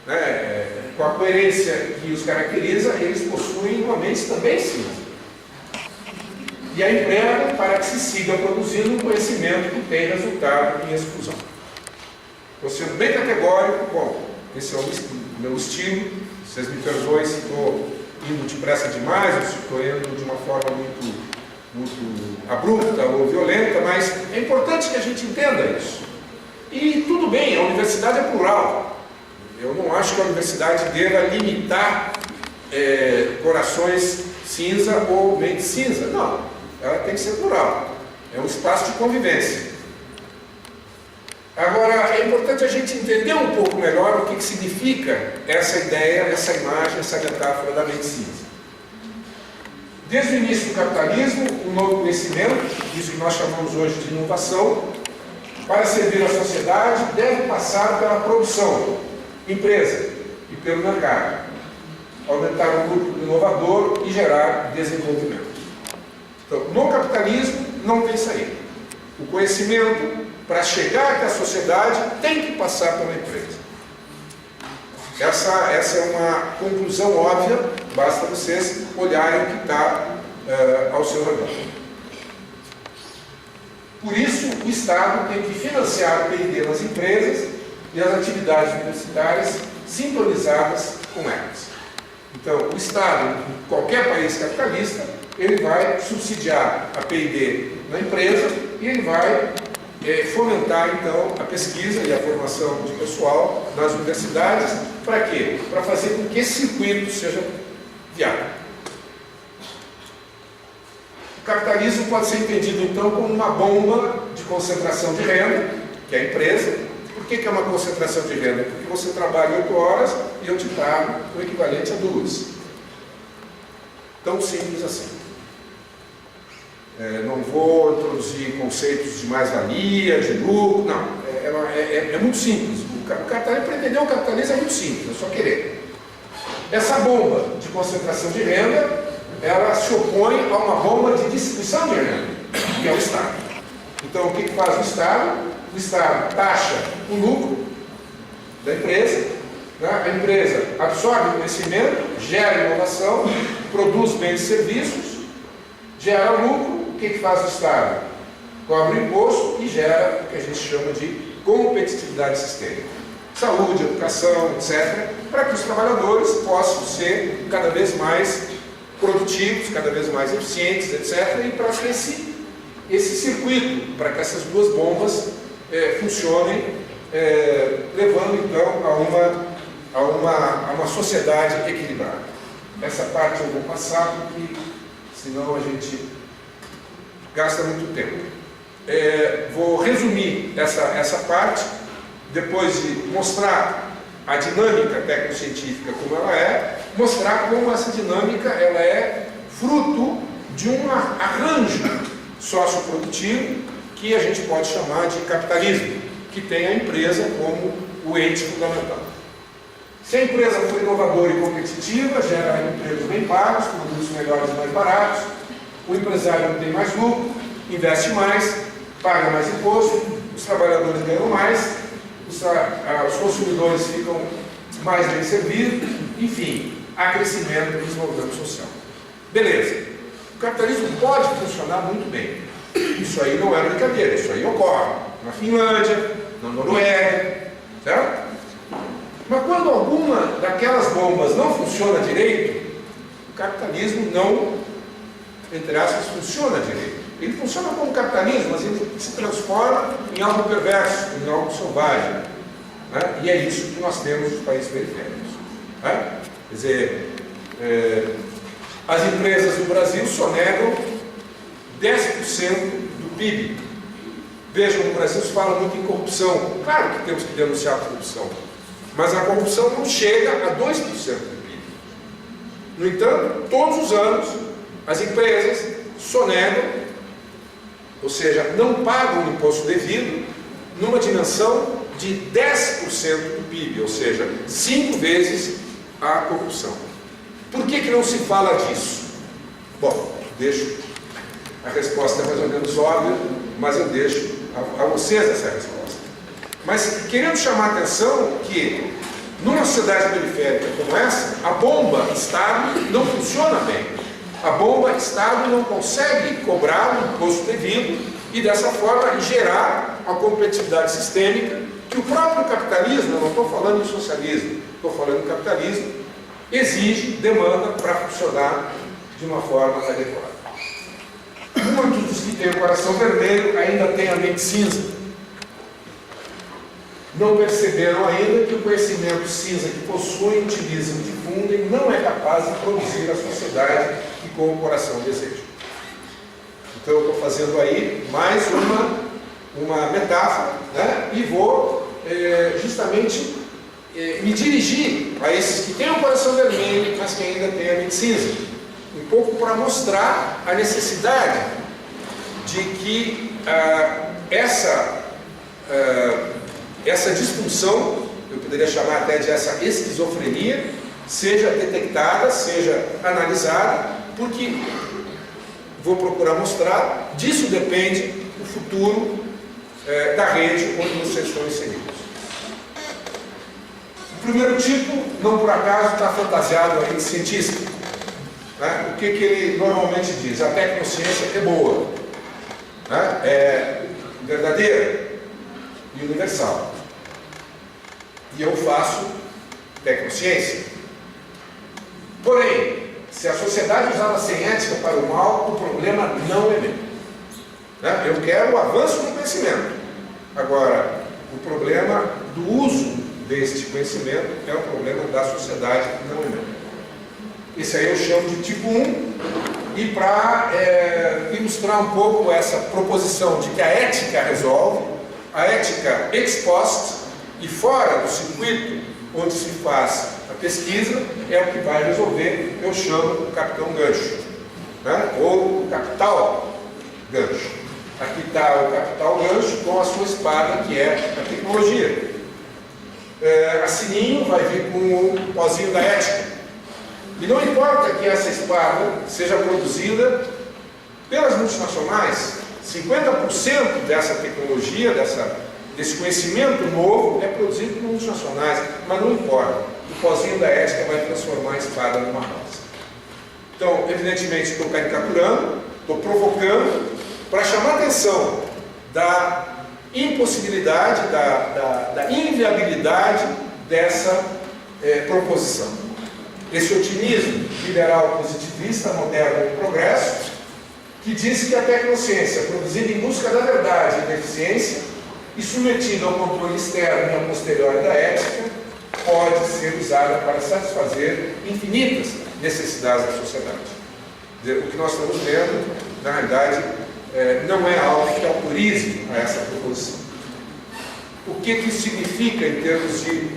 né? Com a coerência que os caracteriza, eles possuem uma mente também cinza. E a empregam para que se siga produzindo um conhecimento que tem resultado em exclusão. Estou sendo bem categórico, bom, esse é o meu estilo, vocês me perdoem se estou indo depressa demais, ou se estou indo de uma forma muito abrupta ou violenta, mas é importante que a gente entenda isso. E tudo bem, a universidade é plural. Eu não acho que a universidade deva limitar corações cinza ou mente cinza. Não, ela tem que ser plural. É um espaço de convivência. Agora, é importante a gente entender um pouco melhor o que significa essa ideia, essa imagem, essa metáfora da mente cinza. Desde o início do capitalismo, o novo conhecimento, isso que nós chamamos hoje de inovação, para servir a sociedade, deve passar pela produção, empresa e pelo mercado, aumentar o lucro inovador e gerar desenvolvimento. Então, no capitalismo não tem saída. O conhecimento, para chegar até a sociedade, tem que passar pela empresa. Essa é uma conclusão óbvia, basta vocês olharem o que está ao seu redor. Por isso, o Estado tem que financiar o P&D nas empresas e as atividades universitárias sintonizadas com elas. Então, o Estado, em qualquer país capitalista, ele vai subsidiar a P&D na empresa e ele vai fomentar, então, a pesquisa e a formação de pessoal nas universidades. Para quê? Para fazer com que esse circuito seja viável. O capitalismo pode ser entendido, então, como uma bomba de concentração de renda, que é a empresa. Por que é uma concentração de renda? Porque você trabalha 8 horas e eu te pago o equivalente a 2. Tão simples assim. Não vou introduzir conceitos de mais-valia, de lucro, não. É muito simples. Para entender o capitalismo é muito simples, é só querer. Essa bomba de concentração de renda, ela se opõe a uma bomba de distribuição de renda, que é o Estado. Então, o que faz o Estado? O Estado taxa o lucro da empresa, né? A empresa absorve o conhecimento, gera inovação, produz bens e serviços, gera lucro. O que faz o Estado? Cobra imposto e gera o que a gente chama de competitividade sistêmica. Saúde, educação, etc., para que os trabalhadores possam ser cada vez mais produtivos, cada vez mais eficientes, etc., e para que esse circuito, para que essas duas bombas funcionem, levando então a uma sociedade equilibrada. Essa parte eu vou passar, porque senão a gente gasta muito tempo. Vou resumir essa parte, depois de mostrar a dinâmica tecnocientífica como ela é, mostrar como essa dinâmica ela é fruto de um arranjo socioprodutivo que a gente pode chamar de capitalismo, que tem a empresa como o ente fundamental. Se a empresa for inovadora e competitiva, gera empregos bem pagos, produtos melhores e mais baratos, o empresário tem mais lucro, investe mais, paga mais imposto, os trabalhadores ganham mais, os consumidores ficam mais bem servidos, enfim, há crescimento e desenvolvimento social. Beleza. O capitalismo pode funcionar muito bem. Isso aí não é brincadeira, isso aí ocorre na Finlândia, na Noruega, certo? Mas quando alguma daquelas bombas não funciona direito, o capitalismo não, entre aspas, funciona direito. Ele funciona como capitalismo, mas ele se transforma em algo perverso, em algo selvagem. Né? E é isso que nós temos nos países periféricos. Né? Quer dizer, as empresas do Brasil sonegam 10% do PIB. Vejam, no Brasil se fala muito em corrupção. Claro que temos que denunciar a corrupção, mas a corrupção não chega a 2% do PIB. No entanto, todos os anos, as empresas sonegam, ou seja, não pagam o imposto devido, numa dimensão de 10% do PIB, ou seja, 5 vezes a corrupção. Por que não se fala disso? Bom, a resposta é mais ou menos óbvia, mas eu deixo a vocês essa resposta. Mas querendo chamar a atenção que, numa sociedade periférica como essa, a bomba Estado não funciona bem. A bomba Estado não consegue cobrar o imposto devido e, dessa forma, gerar a competitividade sistêmica que o próprio capitalismo, eu não estou falando em socialismo, estou falando em capitalismo, exige, demanda para funcionar de uma forma adequada. Muitos dos que têm o coração vermelho ainda têm a mente cinza. Não perceberam ainda que o conhecimento cinza que possuem, utilizam e difundem não é capaz de produzir a sociedade que com o coração deseja. Então eu estou fazendo aí mais uma metáfora, né? E vou justamente me dirigir a esses que têm o coração vermelho, mas que ainda têm a mente cinza. Um pouco para mostrar a necessidade de que essa disfunção, eu poderia chamar até de essa esquizofrenia, seja detectada, seja analisada, porque, vou procurar mostrar, disso depende o futuro da rede onde vocês estão inseridos. O primeiro tipo, não por acaso, está fantasiado aí de cientista. Né? O que ele normalmente diz? A tecnociência é boa, né? É verdadeira e universal. E eu faço tecnociência. Porém, se a sociedade usá-la sem ética para o mal, o problema não é meu. Né? Eu quero o avanço do conhecimento. Agora, o problema do uso deste conhecimento é um problema da sociedade, não é meu. Esse aí eu chamo de tipo 1. E para ilustrar um pouco essa proposição de que a ética resolve, a ética ex post e fora do circuito onde se faz a pesquisa é o que vai resolver, eu chamo o capitão gancho, né? Ou o capital gancho. Aqui está o capital gancho com a sua espada, que é a tecnologia. A Sininho vai vir com o pozinho da ética. E não importa que essa espada seja produzida pelas multinacionais, 50% dessa tecnologia, desse conhecimento novo é produzido por multinacionais, mas não importa. O pozinho da ética vai transformar a espada numa rosa. Então, evidentemente, estou caricaturando, estou provocando, para chamar a atenção da impossibilidade, da inviabilidade dessa proposição. Esse otimismo liberal positivista, moderno e progresso, que diz que a tecnociência, produzida em busca da verdade e da eficiência, e submetida ao controle externo e a posteriori da ética, pode ser usada para satisfazer infinitas necessidades da sociedade. O que nós estamos vendo, na realidade, não é algo que autorize a essa proposição. O que isso significa em termos de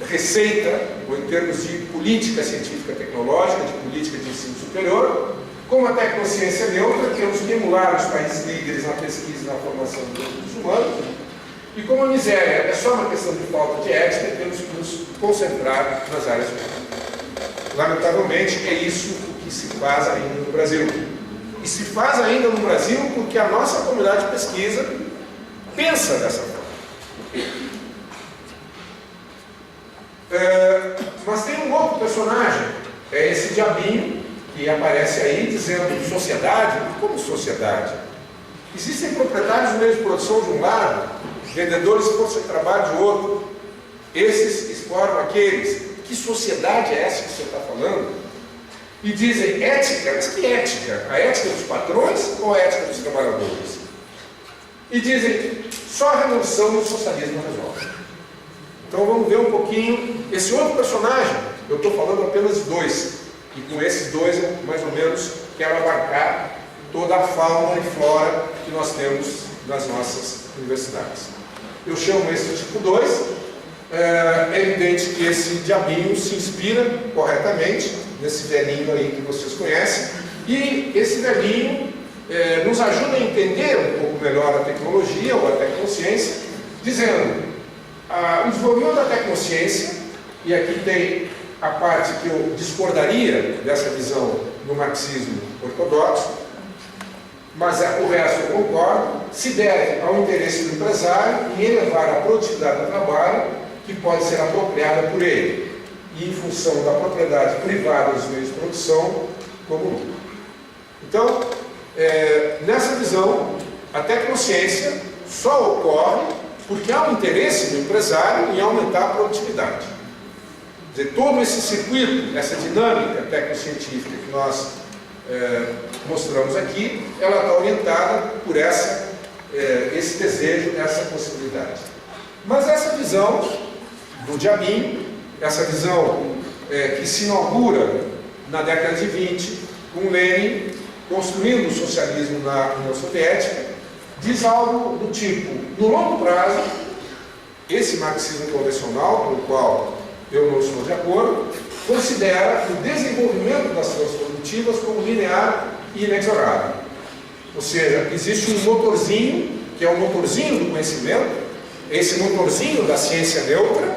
receita, ou em termos de política científica tecnológica, de política de ensino superior? Como a tecnociência é neutra, temos que emular os países líderes na pesquisa e na formação dos recursos humanos, e como a miséria é só uma questão de falta de ética, temos que nos concentrar nas áreas humanas. Lamentavelmente, é isso o que se faz ainda no Brasil. E se faz ainda no Brasil porque a nossa comunidade de pesquisa pensa dessa forma. Mas tem um outro personagem, é esse diabinho, que aparece aí dizendo sociedade. Como sociedade? Existem proprietários do meio de produção de um lado, vendedores de força de trabalho de outro. Esses exploram aqueles. Que sociedade é essa que você está falando? E dizem ética, mas que ética? A ética dos patrões ou a ética dos trabalhadores? E dizem, só a revolução e o socialismo resolve. Então vamos ver um pouquinho esse outro personagem. Eu estou falando apenas de dois. E com esses dois eu mais ou menos quero abarcar toda a fauna e flora que nós temos nas nossas universidades. Eu chamo esse tipo 2. É evidente que esse diabinho se inspira corretamente nesse velhinho aí que vocês conhecem. E esse velhinho nos ajuda a entender um pouco melhor a tecnologia ou a tecnociência, dizendo o desenvolvimento da tecnociência, e aqui tem a parte que eu discordaria dessa visão no marxismo ortodoxo, mas o resto eu concordo, se deve ao interesse do empresário em elevar a produtividade do trabalho que pode ser apropriada por ele, e em função da propriedade privada dos meios de produção como lucro. Então, nessa visão, a tecnociência só ocorre porque há um interesse do empresário em aumentar a produtividade. Quer dizer, todo esse circuito, essa dinâmica tecnocientífica que nós mostramos aqui, ela está orientada por esse desejo, essa possibilidade. Mas essa visão do diabinho, essa visão que se inaugura na década de 20, com Lenin construindo o socialismo na União Soviética, diz algo do tipo, no longo prazo, esse marxismo convencional, com o qual eu não estou de acordo, considera o desenvolvimento das forças produtivas como linear e inexorável. Ou seja, existe um motorzinho, que é o motorzinho do conhecimento, esse motorzinho da ciência neutra,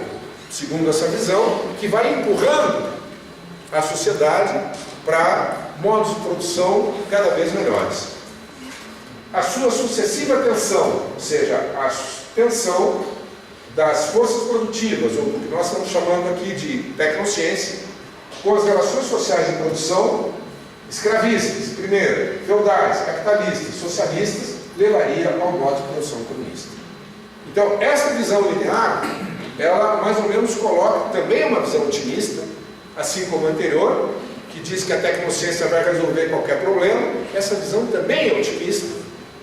segundo essa visão, que vai empurrando a sociedade para modos de produção cada vez melhores. A sua sucessiva tensão, ou seja, a tensão das forças produtivas, ou o que nós estamos chamando aqui de tecnociência, com as relações sociais de produção, escravistas, primeiro, feudais, capitalistas, socialistas, levaria ao modo de produção comunista. Então, essa visão linear, ela mais ou menos coloca, também é uma visão otimista, assim como a anterior, que diz que a tecnociência vai resolver qualquer problema. Essa visão também é otimista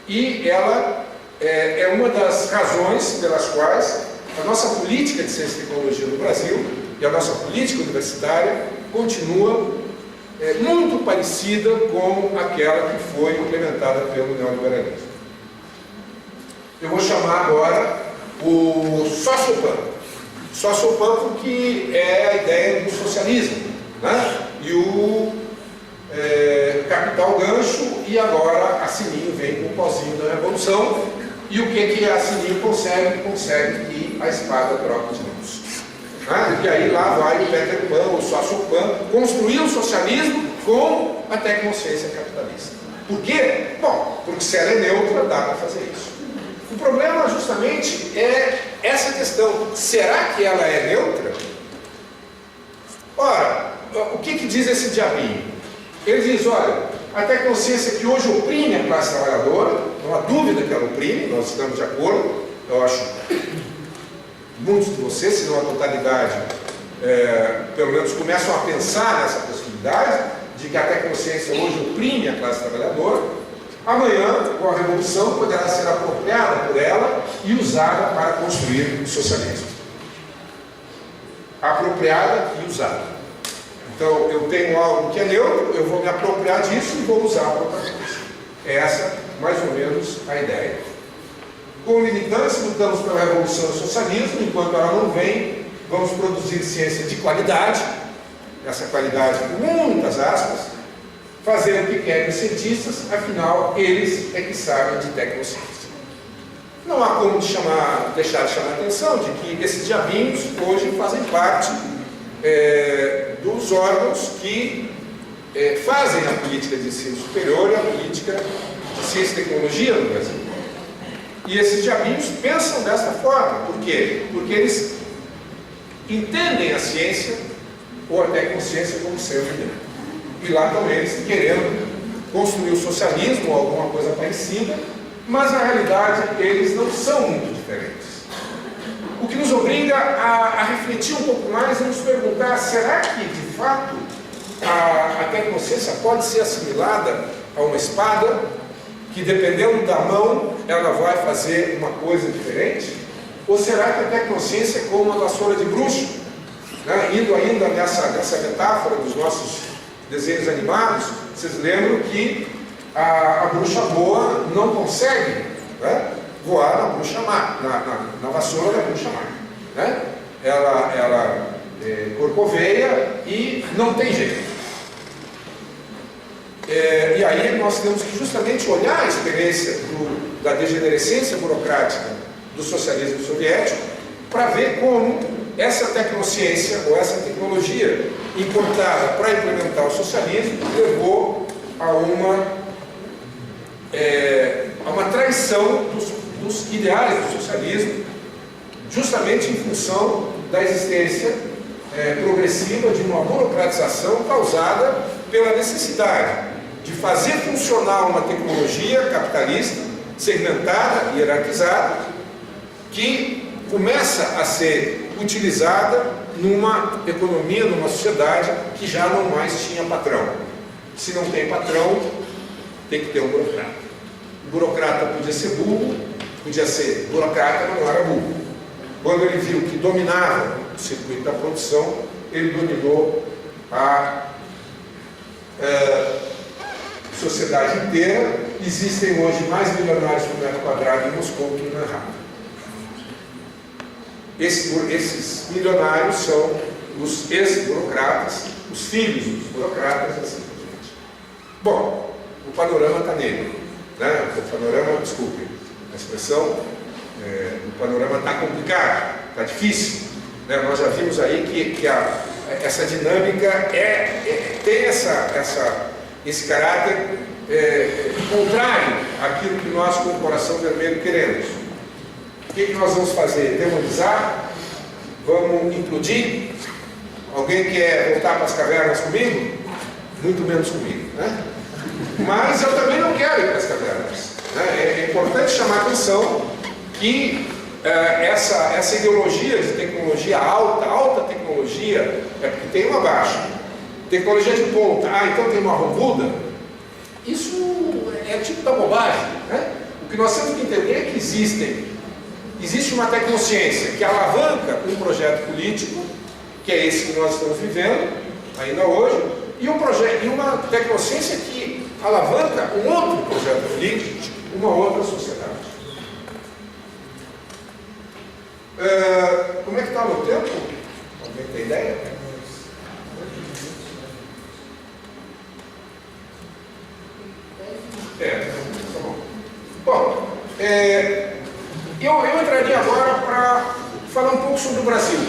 e ela é uma das razões pelas quais a nossa política de ciência e tecnologia no Brasil e a nossa política universitária continua muito parecida com aquela que foi implementada pelo neoliberalismo. Eu vou chamar agora o sociopampo, que é a ideia do socialismo, né? E o capital gancho, e agora a Sininho vem com o pozinho da revolução. E o que a Sininho consegue? Consegue que a espada troque de mãos. E aí lá vai o Peter Pan, o sociopampo, construir o socialismo com a tecnociência capitalista. Por quê? Bom, porque se ela é neutra, dá para fazer isso. O problema justamente é essa questão. Será que ela é neutra? Ora, o que diz esse diabinho? Ele diz, olha, a tecnociência que hoje oprime a classe trabalhadora, não há dúvida que ela oprime, nós estamos de acordo, eu acho, muitos de vocês, se não a totalidade, pelo menos começam a pensar nessa possibilidade de que a tecnociência hoje oprime a classe trabalhadora. Amanhã, com a revolução, poderá ser apropriada por ela e usada para construir o socialismo. Apropriada e usada. Então, eu tenho algo que é neutro, eu vou me apropriar disso e vou usar para outra coisa. Essa, mais ou menos, a ideia. Como militantes, lutamos pela revolução do socialismo. Enquanto ela não vem, vamos produzir ciência de qualidade, essa qualidade com muitas aspas, fazer o que querem os cientistas, afinal, eles é que sabem de tecnociência. Não há como deixar de chamar a atenção de que esses diabinhos hoje fazem parte dos órgãos que fazem a política de ensino superior e a política de ciência e tecnologia no Brasil. E esses diabinhos pensam dessa forma. Por quê? Porque eles entendem a ciência ou a tecnociência como sendo neutro. E lá estão eles querendo construir o socialismo ou alguma coisa parecida, mas na realidade eles não são muito diferentes. O que nos obriga a refletir um pouco mais e nos perguntar, será que de fato a tecnociência pode ser assimilada a uma espada, que dependendo da mão ela vai fazer uma coisa diferente? Ou será que a tecnociência é como uma vassoura de bruxo? Indo ainda nessa metáfora dos nossos desenhos animados, vocês lembram que a bruxa boa não consegue voar na bruxa má, na vassoura da bruxa má. Ela corcoveia e não tem jeito. E aí nós temos que justamente olhar a experiência da degenerescência burocrática do socialismo soviético para ver como essa tecnociência ou essa tecnologia importada para implementar o socialismo levou a uma traição dos ideais do socialismo, justamente em função da existência progressiva de uma burocratização causada pela necessidade de fazer funcionar uma tecnologia capitalista, segmentada e hierarquizada, que começa a ser utilizada numa economia, numa sociedade que já não mais tinha patrão. Se não tem patrão, tem que ter um burocrata. O burocrata podia ser burro, podia ser burocrata, mas não era burro. Quando ele viu que dominava o circuito da produção, ele dominou a sociedade inteira. Existem hoje mais milionários por metro quadrado em Moscou que em Manhattan. Esses milionários são os ex-burocratas, os filhos dos burocratas, assim por diante. Bom, o panorama está nele. O panorama, desculpe a expressão, o panorama está complicado, está difícil. Nós já vimos aí que essa dinâmica tem esse caráter contrário àquilo que nós, como Coração Vermelho, queremos. O que nós vamos fazer? Demonizar? Vamos implodir? Alguém quer voltar para as cavernas comigo? Muito menos comigo, Mas eu também não quero ir para as cavernas. É importante chamar a atenção que essa ideologia de tecnologia alta tecnologia, é porque tem uma baixa. Tecnologia de ponta, então tem uma rombuda. Isso é tipo da bobagem, né? O que nós temos que entender é que existe uma tecnociência que alavanca um projeto político, que é esse que nós estamos vivendo ainda hoje, e uma tecnociência que alavanca um outro projeto político, uma outra sociedade. Como é que está o meu tempo? Alguém tem ideia? Tá bom. Bom, eu entraria agora para falar um pouco sobre o Brasil,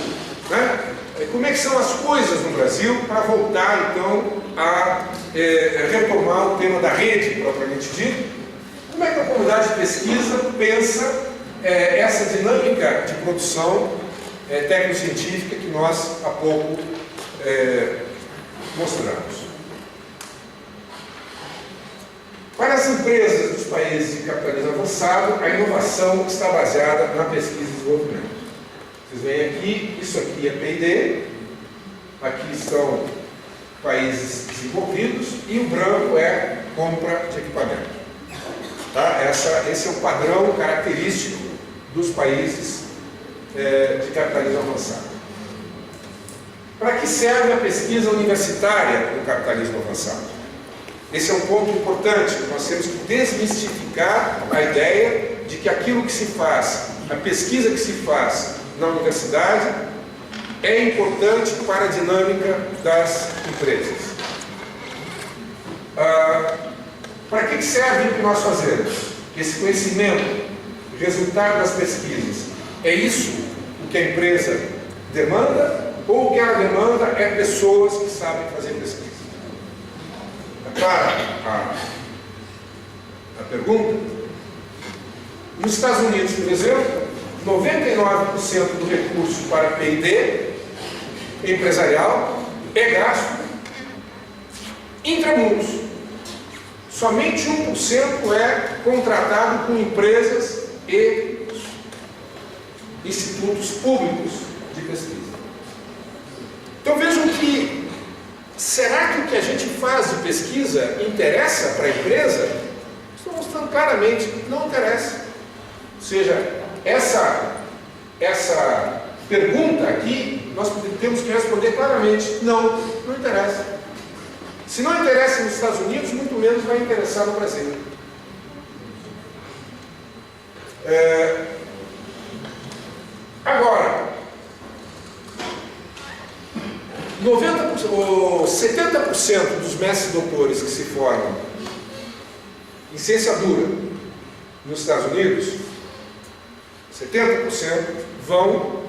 né? Como é que são as coisas no Brasil, para voltar então a retomar o tema da rede, propriamente dito. Como é que a comunidade de pesquisa pensa essa dinâmica de produção técnico-científica que nós há pouco mostramos? Para as empresas dos países de capitalismo avançado, a inovação está baseada na pesquisa e desenvolvimento. Vocês veem aqui, isso aqui é P&D, aqui estão países desenvolvidos e o branco é compra de equipamento. Tá? Esse é o padrão característico dos países de capitalismo avançado. Para que serve a pesquisa universitária no capitalismo avançado? Esse é um ponto importante, nós temos que desmistificar a ideia de que aquilo que se faz, a pesquisa que se faz na universidade, é importante para a dinâmica das empresas. Para que serve o que nós fazemos? Esse conhecimento, resultado das pesquisas, é isso o que a empresa demanda, ou o que ela demanda é pessoas que sabem fazer pesquisa? Clara a pergunta. Nos Estados Unidos, por exemplo, 99% do recurso para P&D empresarial é gasto intramuros. Somente 1% é contratado com empresas e institutos públicos de pesquisa. Então vejam que, será que o que a gente faz de pesquisa interessa para a empresa? Estou mostrando claramente que não interessa. Ou seja, essa pergunta aqui, nós temos que responder claramente: não interessa. Se não interessa nos Estados Unidos, muito menos vai interessar no Brasil. Agora, 70% dos mestres doutores que se formam em ciência dura nos Estados Unidos, 70% vão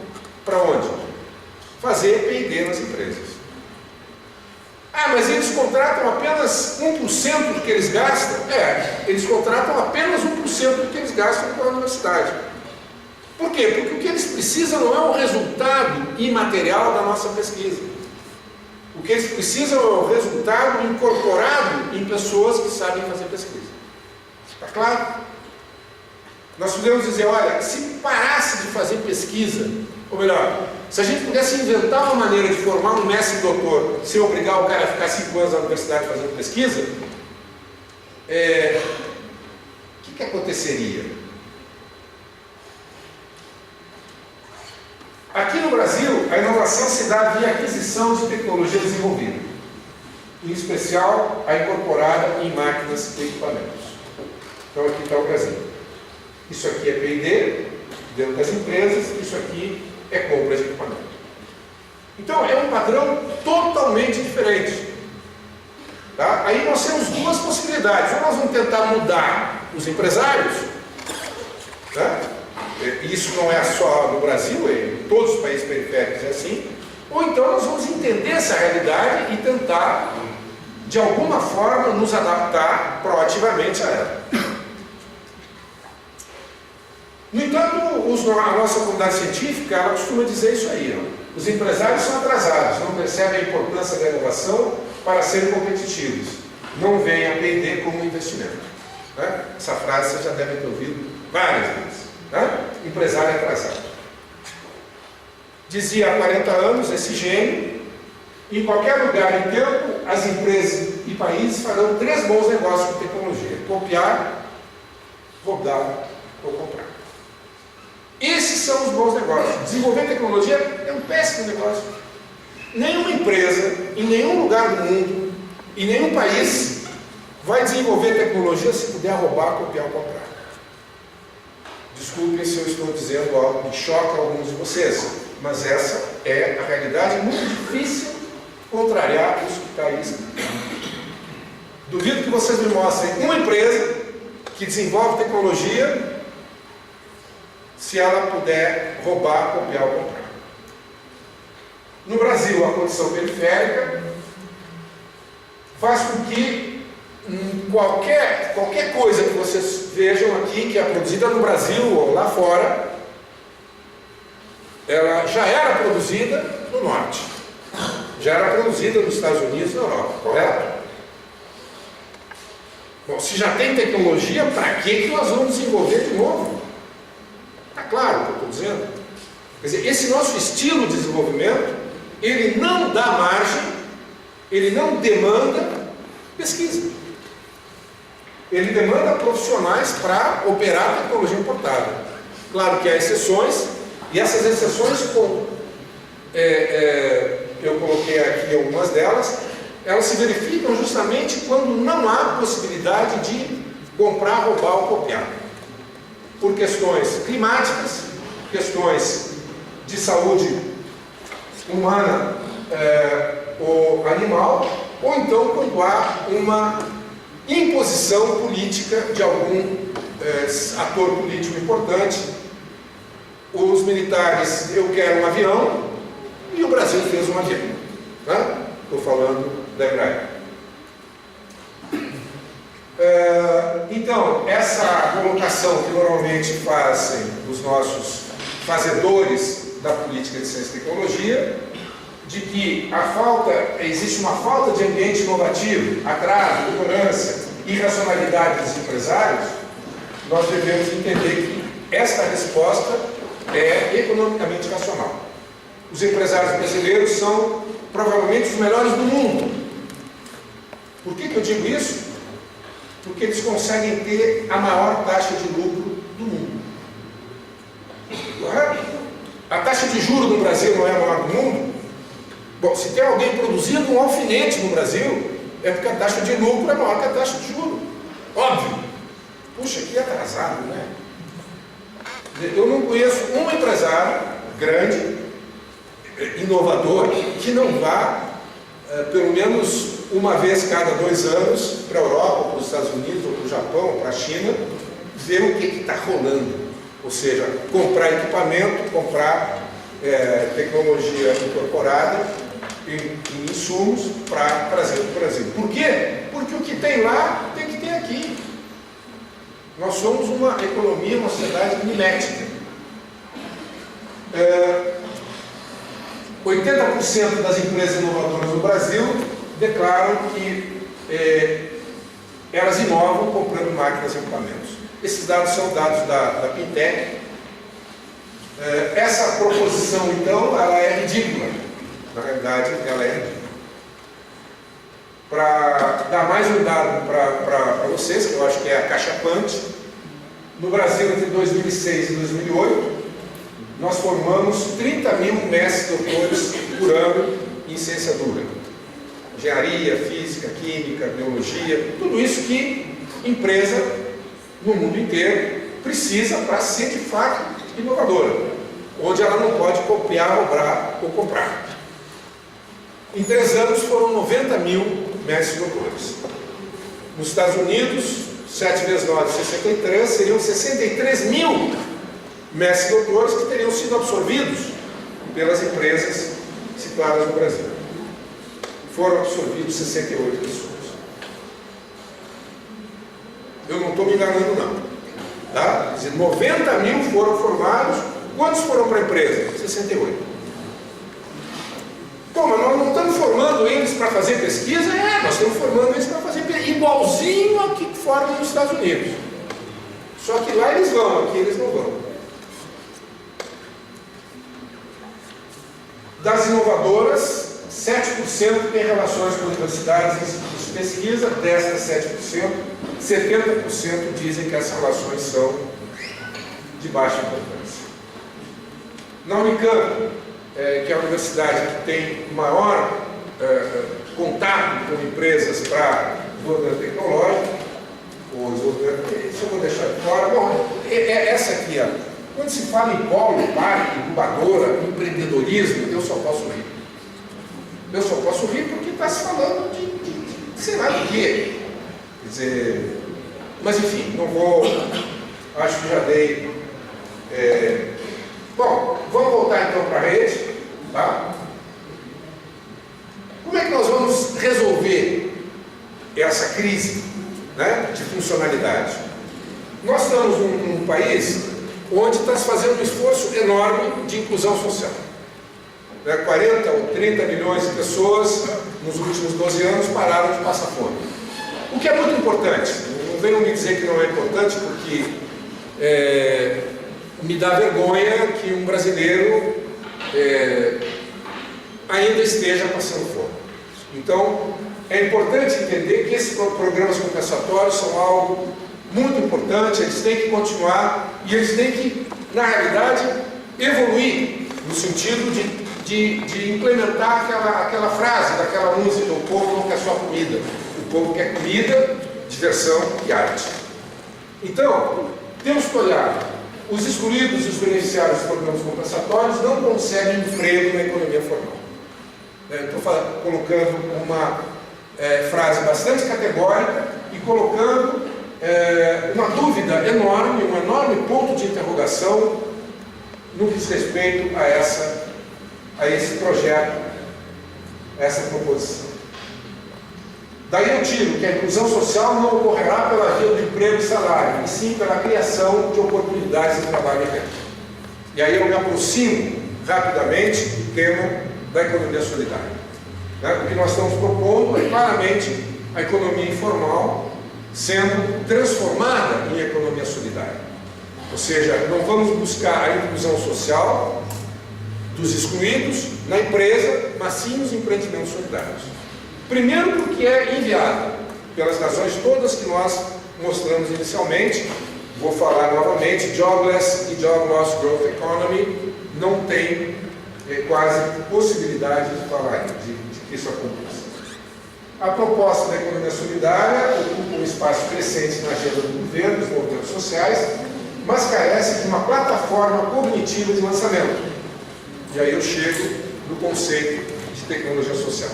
para onde? Fazer P&D nas empresas. Mas eles contratam apenas 1% do que eles gastam? Eles contratam apenas 1% do que eles gastam com a universidade. Por quê? Porque o que eles precisam não é o resultado imaterial da nossa pesquisa. O que eles precisam é o resultado incorporado em pessoas que sabem fazer pesquisa. Está claro? Nós podemos dizer, olha, se parasse de fazer pesquisa, ou melhor, se a gente pudesse inventar uma maneira de formar um mestre e doutor sem obrigar o cara a ficar 5 anos na universidade fazendo pesquisa, o que aconteceria? Aqui no Brasil, a inovação se dá via aquisição de tecnologia desenvolvida, em especial a incorporada em máquinas e equipamentos. Então aqui está o Brasil. Isso aqui é P&D dentro das empresas, isso aqui é compra de equipamento. Então é um padrão totalmente diferente. Tá? Aí nós temos duas possibilidades. Ou nós vamos tentar mudar os empresários, tá? Isso não é só no Brasil, em todos os países periféricos é assim. Ou então nós vamos entender essa realidade e tentar, de alguma forma, nos adaptar proativamente a ela. No entanto, a nossa comunidade científica, ela costuma dizer isso aí: os empresários são atrasados, não percebem a importância da inovação para serem competitivos, não veem a P&D como um investimento. Né? Essa frase vocês já devem ter ouvido várias vezes. Né? empresário atrasado. Dizia há 40 anos esse gênio: em qualquer lugar e tempo, as empresas e países farão 3 bons negócios com tecnologia: copiar, roubar ou comprar. Esses são os bons negócios. Desenvolver tecnologia é um péssimo negócio. Nenhuma empresa, em nenhum lugar do mundo, em nenhum país, vai desenvolver tecnologia se puder roubar, copiar ou comprar. Desculpem se eu estou dizendo algo que choca alguns de vocês, mas essa é a realidade. É muito difícil contrariar isso que está aí escrito. Duvido que vocês me mostrem uma empresa que desenvolve tecnologia se ela puder roubar, copiar ou comprar. No Brasil, a condição periférica faz com que qualquer coisa que vocês vejam aqui que é produzida no Brasil ou lá fora, ela já era produzida no norte, já era produzida nos Estados Unidos e na Europa, correto? Bom, se já tem tecnologia, para que nós vamos desenvolver de novo? Está claro o que eu estou dizendo? Quer dizer, esse nosso estilo de desenvolvimento, ele não dá margem, ele não demanda pesquisa. Ele demanda profissionais para operar a tecnologia importada. Claro que há exceções, e essas exceções, eu coloquei aqui algumas delas, elas se verificam justamente quando não há possibilidade de comprar, roubar ou copiar. Por questões climáticas, questões de saúde humana ou animal, ou então quando há uma imposição política de algum ator político importante. Os militares: eu quero um avião, e o Brasil fez um avião. Estou falando da Embraer. Então, essa colocação que normalmente fazem os nossos fazedores da política de ciência e tecnologia, de que existe uma falta de ambiente inovativo, atraso, ignorância, irracionalidade dos empresários, nós devemos entender que esta resposta é economicamente racional. Os empresários brasileiros são provavelmente os melhores do mundo. Por que eu digo isso? Porque eles conseguem ter a maior taxa de lucro do mundo. A taxa de juros no Brasil não é a maior do mundo? Bom, se tem alguém produzindo um alfinete no Brasil, é porque a taxa de lucro é maior que a taxa de juros. Óbvio. Puxa, que atrasado, né? Eu não conheço um empresário grande, inovador, que não vá, pelo menos uma vez cada 2 anos, para a Europa, para os Estados Unidos, ou para o Japão, para a China, ver o que está rolando. Ou seja, comprar equipamento, comprar tecnologia incorporada em insumos para trazer para o Brasil. Por quê? Porque o que tem lá tem que ter aqui. Nós somos uma economia, uma sociedade mimética. 80% das empresas inovadoras no Brasil declaram que elas inovam comprando máquinas e equipamentos. Esses dados são dados da Pintec. Essa proposição, então, ela é ridícula. Na realidade, ela é ridícula. Para dar mais um dado para vocês, que eu acho que é a Caixa Pant, no Brasil, entre 2006 e 2008, nós formamos 30 mil mestres doutores por ano em ciência dura. Engenharia, física, química, biologia, tudo isso que empresa no mundo inteiro precisa para ser de fato inovadora, onde ela não pode copiar, roubar ou comprar. Em 3 anos foram 90 mil mestres doutores. Nos Estados Unidos, 7 vezes 9, 63, seriam 63 mil mestres doutores que teriam sido absorvidos pelas empresas situadas no Brasil. Foram absorvidos 68 pessoas. Eu não estou me enganando, não. Tá? Quer dizer, 90 mil foram formados. Quantos foram para a empresa? 68. Pô, mas nós não estamos formando eles para fazer pesquisa? Nós estamos formando eles para fazer pesquisa, igualzinho ao que formam nos Estados Unidos. Só que lá eles vão, aqui eles não vão. Das inovadoras, 7% têm relações com universidades e institutos de pesquisa. Dessas 7%, 70% dizem que essas relações são de baixa importância. Na Unicamp, que é a universidade que tem maior contato com empresas para desenvolvimento tecnológico, ou desenvolvimento, isso eu vou deixar de fora. Bom, essa aqui, ó, quando se fala em polo, parque, incubadora, empreendedorismo, eu só posso rir. Eu só posso rir porque está se falando de sei lá do quê. Quer dizer, mas enfim, não vou, acho que já dei. Bom, vamos voltar então para a rede, tá? Como é que nós vamos resolver essa crise, né, de funcionalidade? Nós estamos num país onde está se fazendo um esforço enorme de inclusão social. 40 ou 30 milhões de pessoas nos últimos 12 anos pararam de passar fome. O que é muito importante. Não venham me dizer que não é importante, porque me dá vergonha que um brasileiro ainda esteja passando fome. Então, é importante entender que esses programas compensatórios são algo muito importante, eles têm que continuar e eles têm que, na realidade, evoluir no sentido de implementar aquela frase daquela música: o povo não quer só comida, o povo quer comida, diversão e arte. Então, temos que olhar. Os excluídos e os beneficiários dos programas compensatórios não conseguem emprego na economia formal. Estou colocando uma frase bastante categórica e colocando uma dúvida enorme, um enorme ponto de interrogação no que diz respeito a esse projeto, a essa proposição. Daí eu tiro que a inclusão social não ocorrerá pela via do emprego e salário, e sim pela criação de oportunidades de trabalho e renda. E aí eu me aproximo rapidamente do tema da economia solidária. O que nós estamos propondo é claramente a economia informal sendo transformada em economia solidária. Ou seja, não vamos buscar a inclusão social dos excluídos na empresa, mas sim nos empreendimentos solidários. Primeiro porque é inviável, pelas razões todas que nós mostramos inicialmente. Vou falar novamente: jobless e job loss growth economy não tem quase possibilidade de falar de que isso aconteça. A proposta da economia solidária ocupa um espaço crescente na agenda do governo, dos movimentos sociais, mas carece de uma plataforma cognitiva de lançamento. E aí eu chego no conceito de tecnologia social.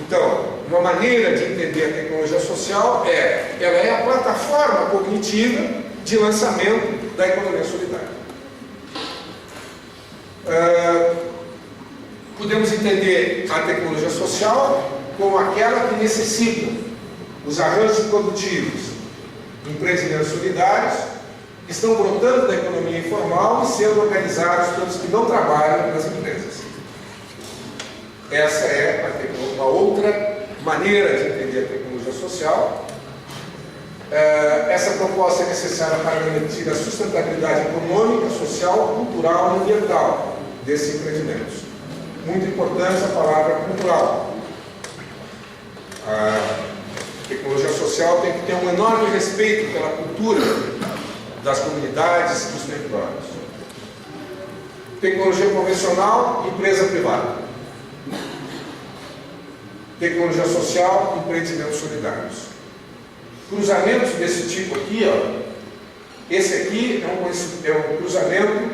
Então, uma maneira de entender a tecnologia social ela é a plataforma cognitiva de lançamento da economia solidária. Podemos entender a tecnologia social como aquela que necessita os arranjos produtivos, empreendimentos solidários, que estão brotando da economia informal e sendo organizados pelos que não trabalham nas empresas. Essa é uma outra maneira de entender a tecnologia social. Essa proposta é necessária para garantir a sustentabilidade econômica, social, cultural e ambiental desses empreendimentos. Muito importante a palavra cultural. A tecnologia social tem que ter um enorme respeito pela cultura das comunidades e dos territórios. Tecnologia convencional, empresa privada. Tecnologia social, empreendimentos solidários. Cruzamentos desse tipo aqui, esse aqui é um cruzamento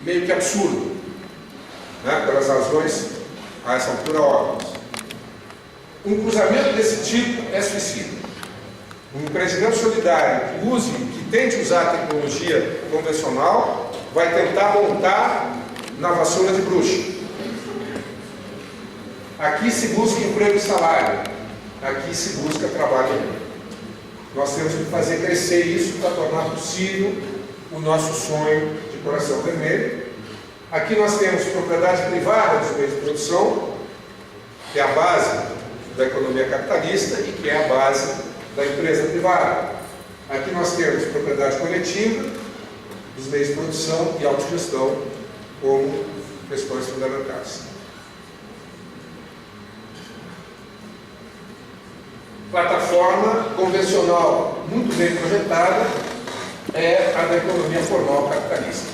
meio que absurdo, pelas razões a essa altura óbvias. Um cruzamento desse tipo é suicida. Um empreendimento solidário que tente usar a tecnologia convencional vai tentar montar na vassoura de bruxa. Aqui se busca emprego e salário, aqui se busca trabalho. Nós temos que fazer crescer isso para tornar possível o nosso sonho de coração vermelho. Aqui nós temos propriedade privada dos meios de produção, que é a base da economia capitalista e que é a base da empresa privada. Aqui nós temos propriedade coletiva dos meios de produção e autogestão como questões fundamentais. Plataforma convencional muito bem projetada é a da economia formal capitalista.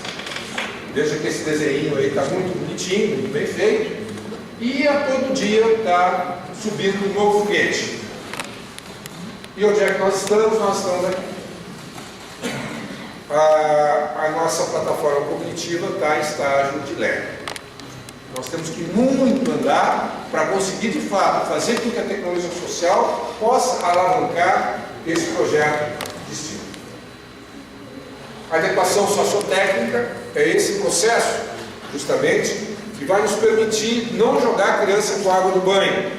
Veja que esse desenho aí está muito bonitinho, muito bem feito, e a todo dia está subindo um novo foguete. E onde é que nós estamos? Nós estamos aqui. A nossa plataforma cognitiva está em estágio de leve. Nós temos que muito andar para conseguir, de fato, fazer com que a tecnologia social possa alavancar esse projeto distinto. A adequação sociotécnica é esse processo, justamente, que vai nos permitir não jogar a criança com a água do banho.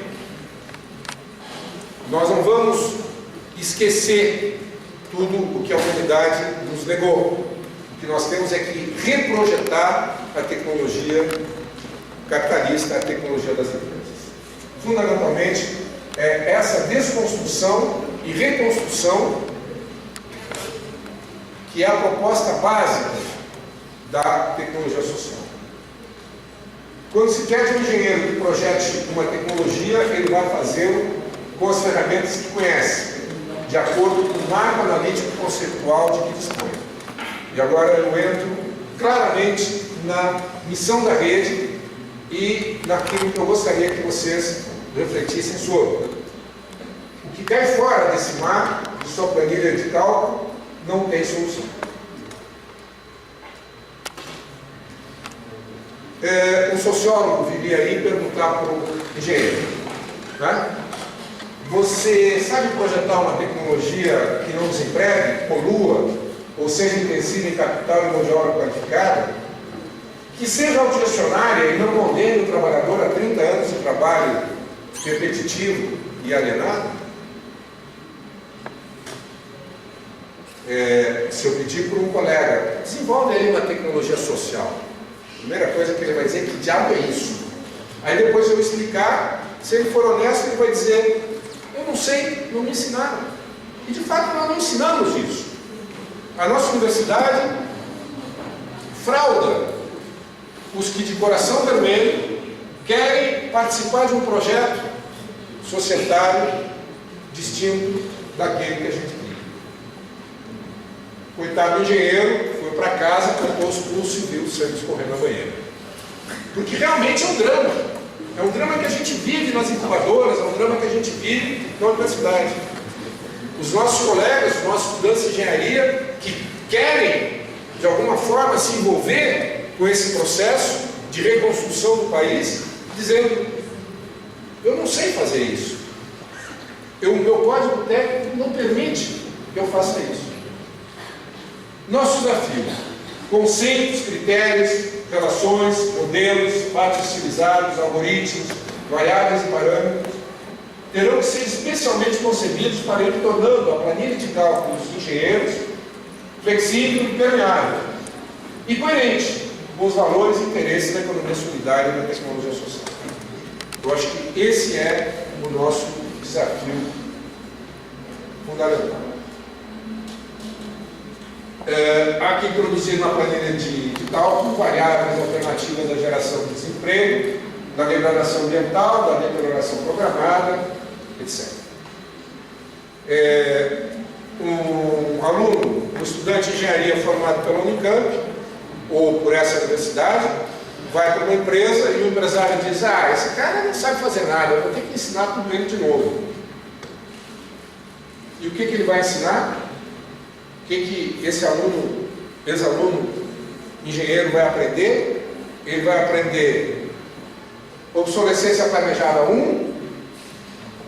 Nós não vamos esquecer tudo o que a humanidade nos legou. O que nós temos é que reprojetar a tecnologia capitalista, a tecnologia das empresas. Fundamentalmente, é essa desconstrução e reconstrução que é a proposta básica da tecnologia social. Quando se quer de um engenheiro que projete uma tecnologia, ele vai fazê-lo com as ferramentas que conhece, de acordo com o marco analítico conceitual de que dispõe. E agora eu entro claramente na missão da rede e naquilo que eu gostaria que vocês refletissem sobre. O que cai fora desse mar, de sua planilha de cálculo, não tem solução. Um sociólogo viria aí perguntar para o engenheiro, né? Você sabe projetar uma tecnologia que não desempregue, polua, ou seja intensiva em capital e mão de obra qualificada, que seja autogestionária e não condene o trabalhador a 30 anos de trabalho repetitivo e alienado? Se eu pedir para um colega, desenvolve aí uma tecnologia social, a primeira coisa que ele vai dizer é que diabo é isso? Aí depois eu explicar, se ele for honesto, ele vai dizer, eu não sei, não me ensinaram. E de fato nós não ensinamos isso. A nossa universidade frauda os que de coração vermelho querem participar de um projeto societário distinto daquele que a gente vive. Coitado do engenheiro, foi para casa, cantou os pulsos e viu o sangue escorrendo na banheira. Porque realmente é um drama. É um drama que a gente vive nas incubadoras, é um drama que a gente vive na universidade. Os nossos colegas, os nossos estudantes de engenharia, que querem, de alguma forma, se envolver com esse processo de reconstrução do país, dizendo, eu não sei fazer isso. O meu código técnico não permite que eu faça isso. Nosso desafio, conceitos, critérios, relações, modelos, fatos estilizados, algoritmos, variáveis e parâmetros, terão que ser especialmente concebidos para ir tornando a planilha de cálculo dos engenheiros flexível e permeável e coerente com os valores e interesses da economia solidária e da tecnologia social. Eu acho que esse é o nosso desafio fundamental. Há que introduzir na planilha de cálculo variáveis alternativas da geração de desemprego, da degradação ambiental, da deterioração programada, etc. Um aluno, um estudante de engenharia formado pela Unicamp, ou por essa universidade, vai para uma empresa e o empresário diz, esse cara não sabe fazer nada, eu vou ter que ensinar tudo ele de novo. E o que ele vai ensinar? O que esse aluno, ex-aluno engenheiro vai aprender? Ele vai aprender obsolescência planejada 1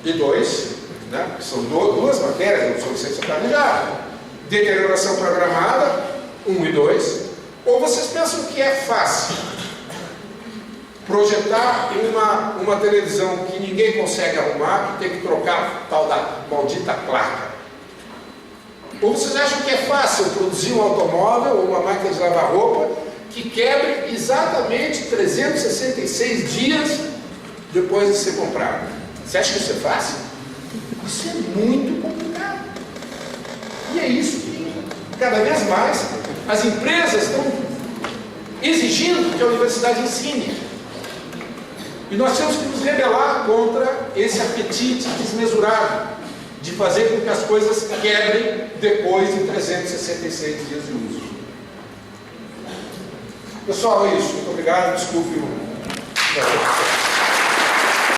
e 2, né? São duas matérias de obsolescência planejada. Deterioração programada 1 e 2. Ou vocês pensam que é fácil projetar uma televisão que ninguém consegue arrumar, que tem que trocar a tal da maldita placa? Ou vocês acham que é fácil produzir um automóvel ou uma máquina de lavar roupa que quebre exatamente 366 dias depois de ser comprado? Você acha que isso é fácil? Isso é muito complicado. E é isso que cada vez mais as empresas estão exigindo que a universidade ensine. E nós temos que nos rebelar contra esse apetite desmesurado de fazer com que as coisas quebrem depois de 366 dias de uso. Pessoal, é isso. Muito obrigado. Desculpe o...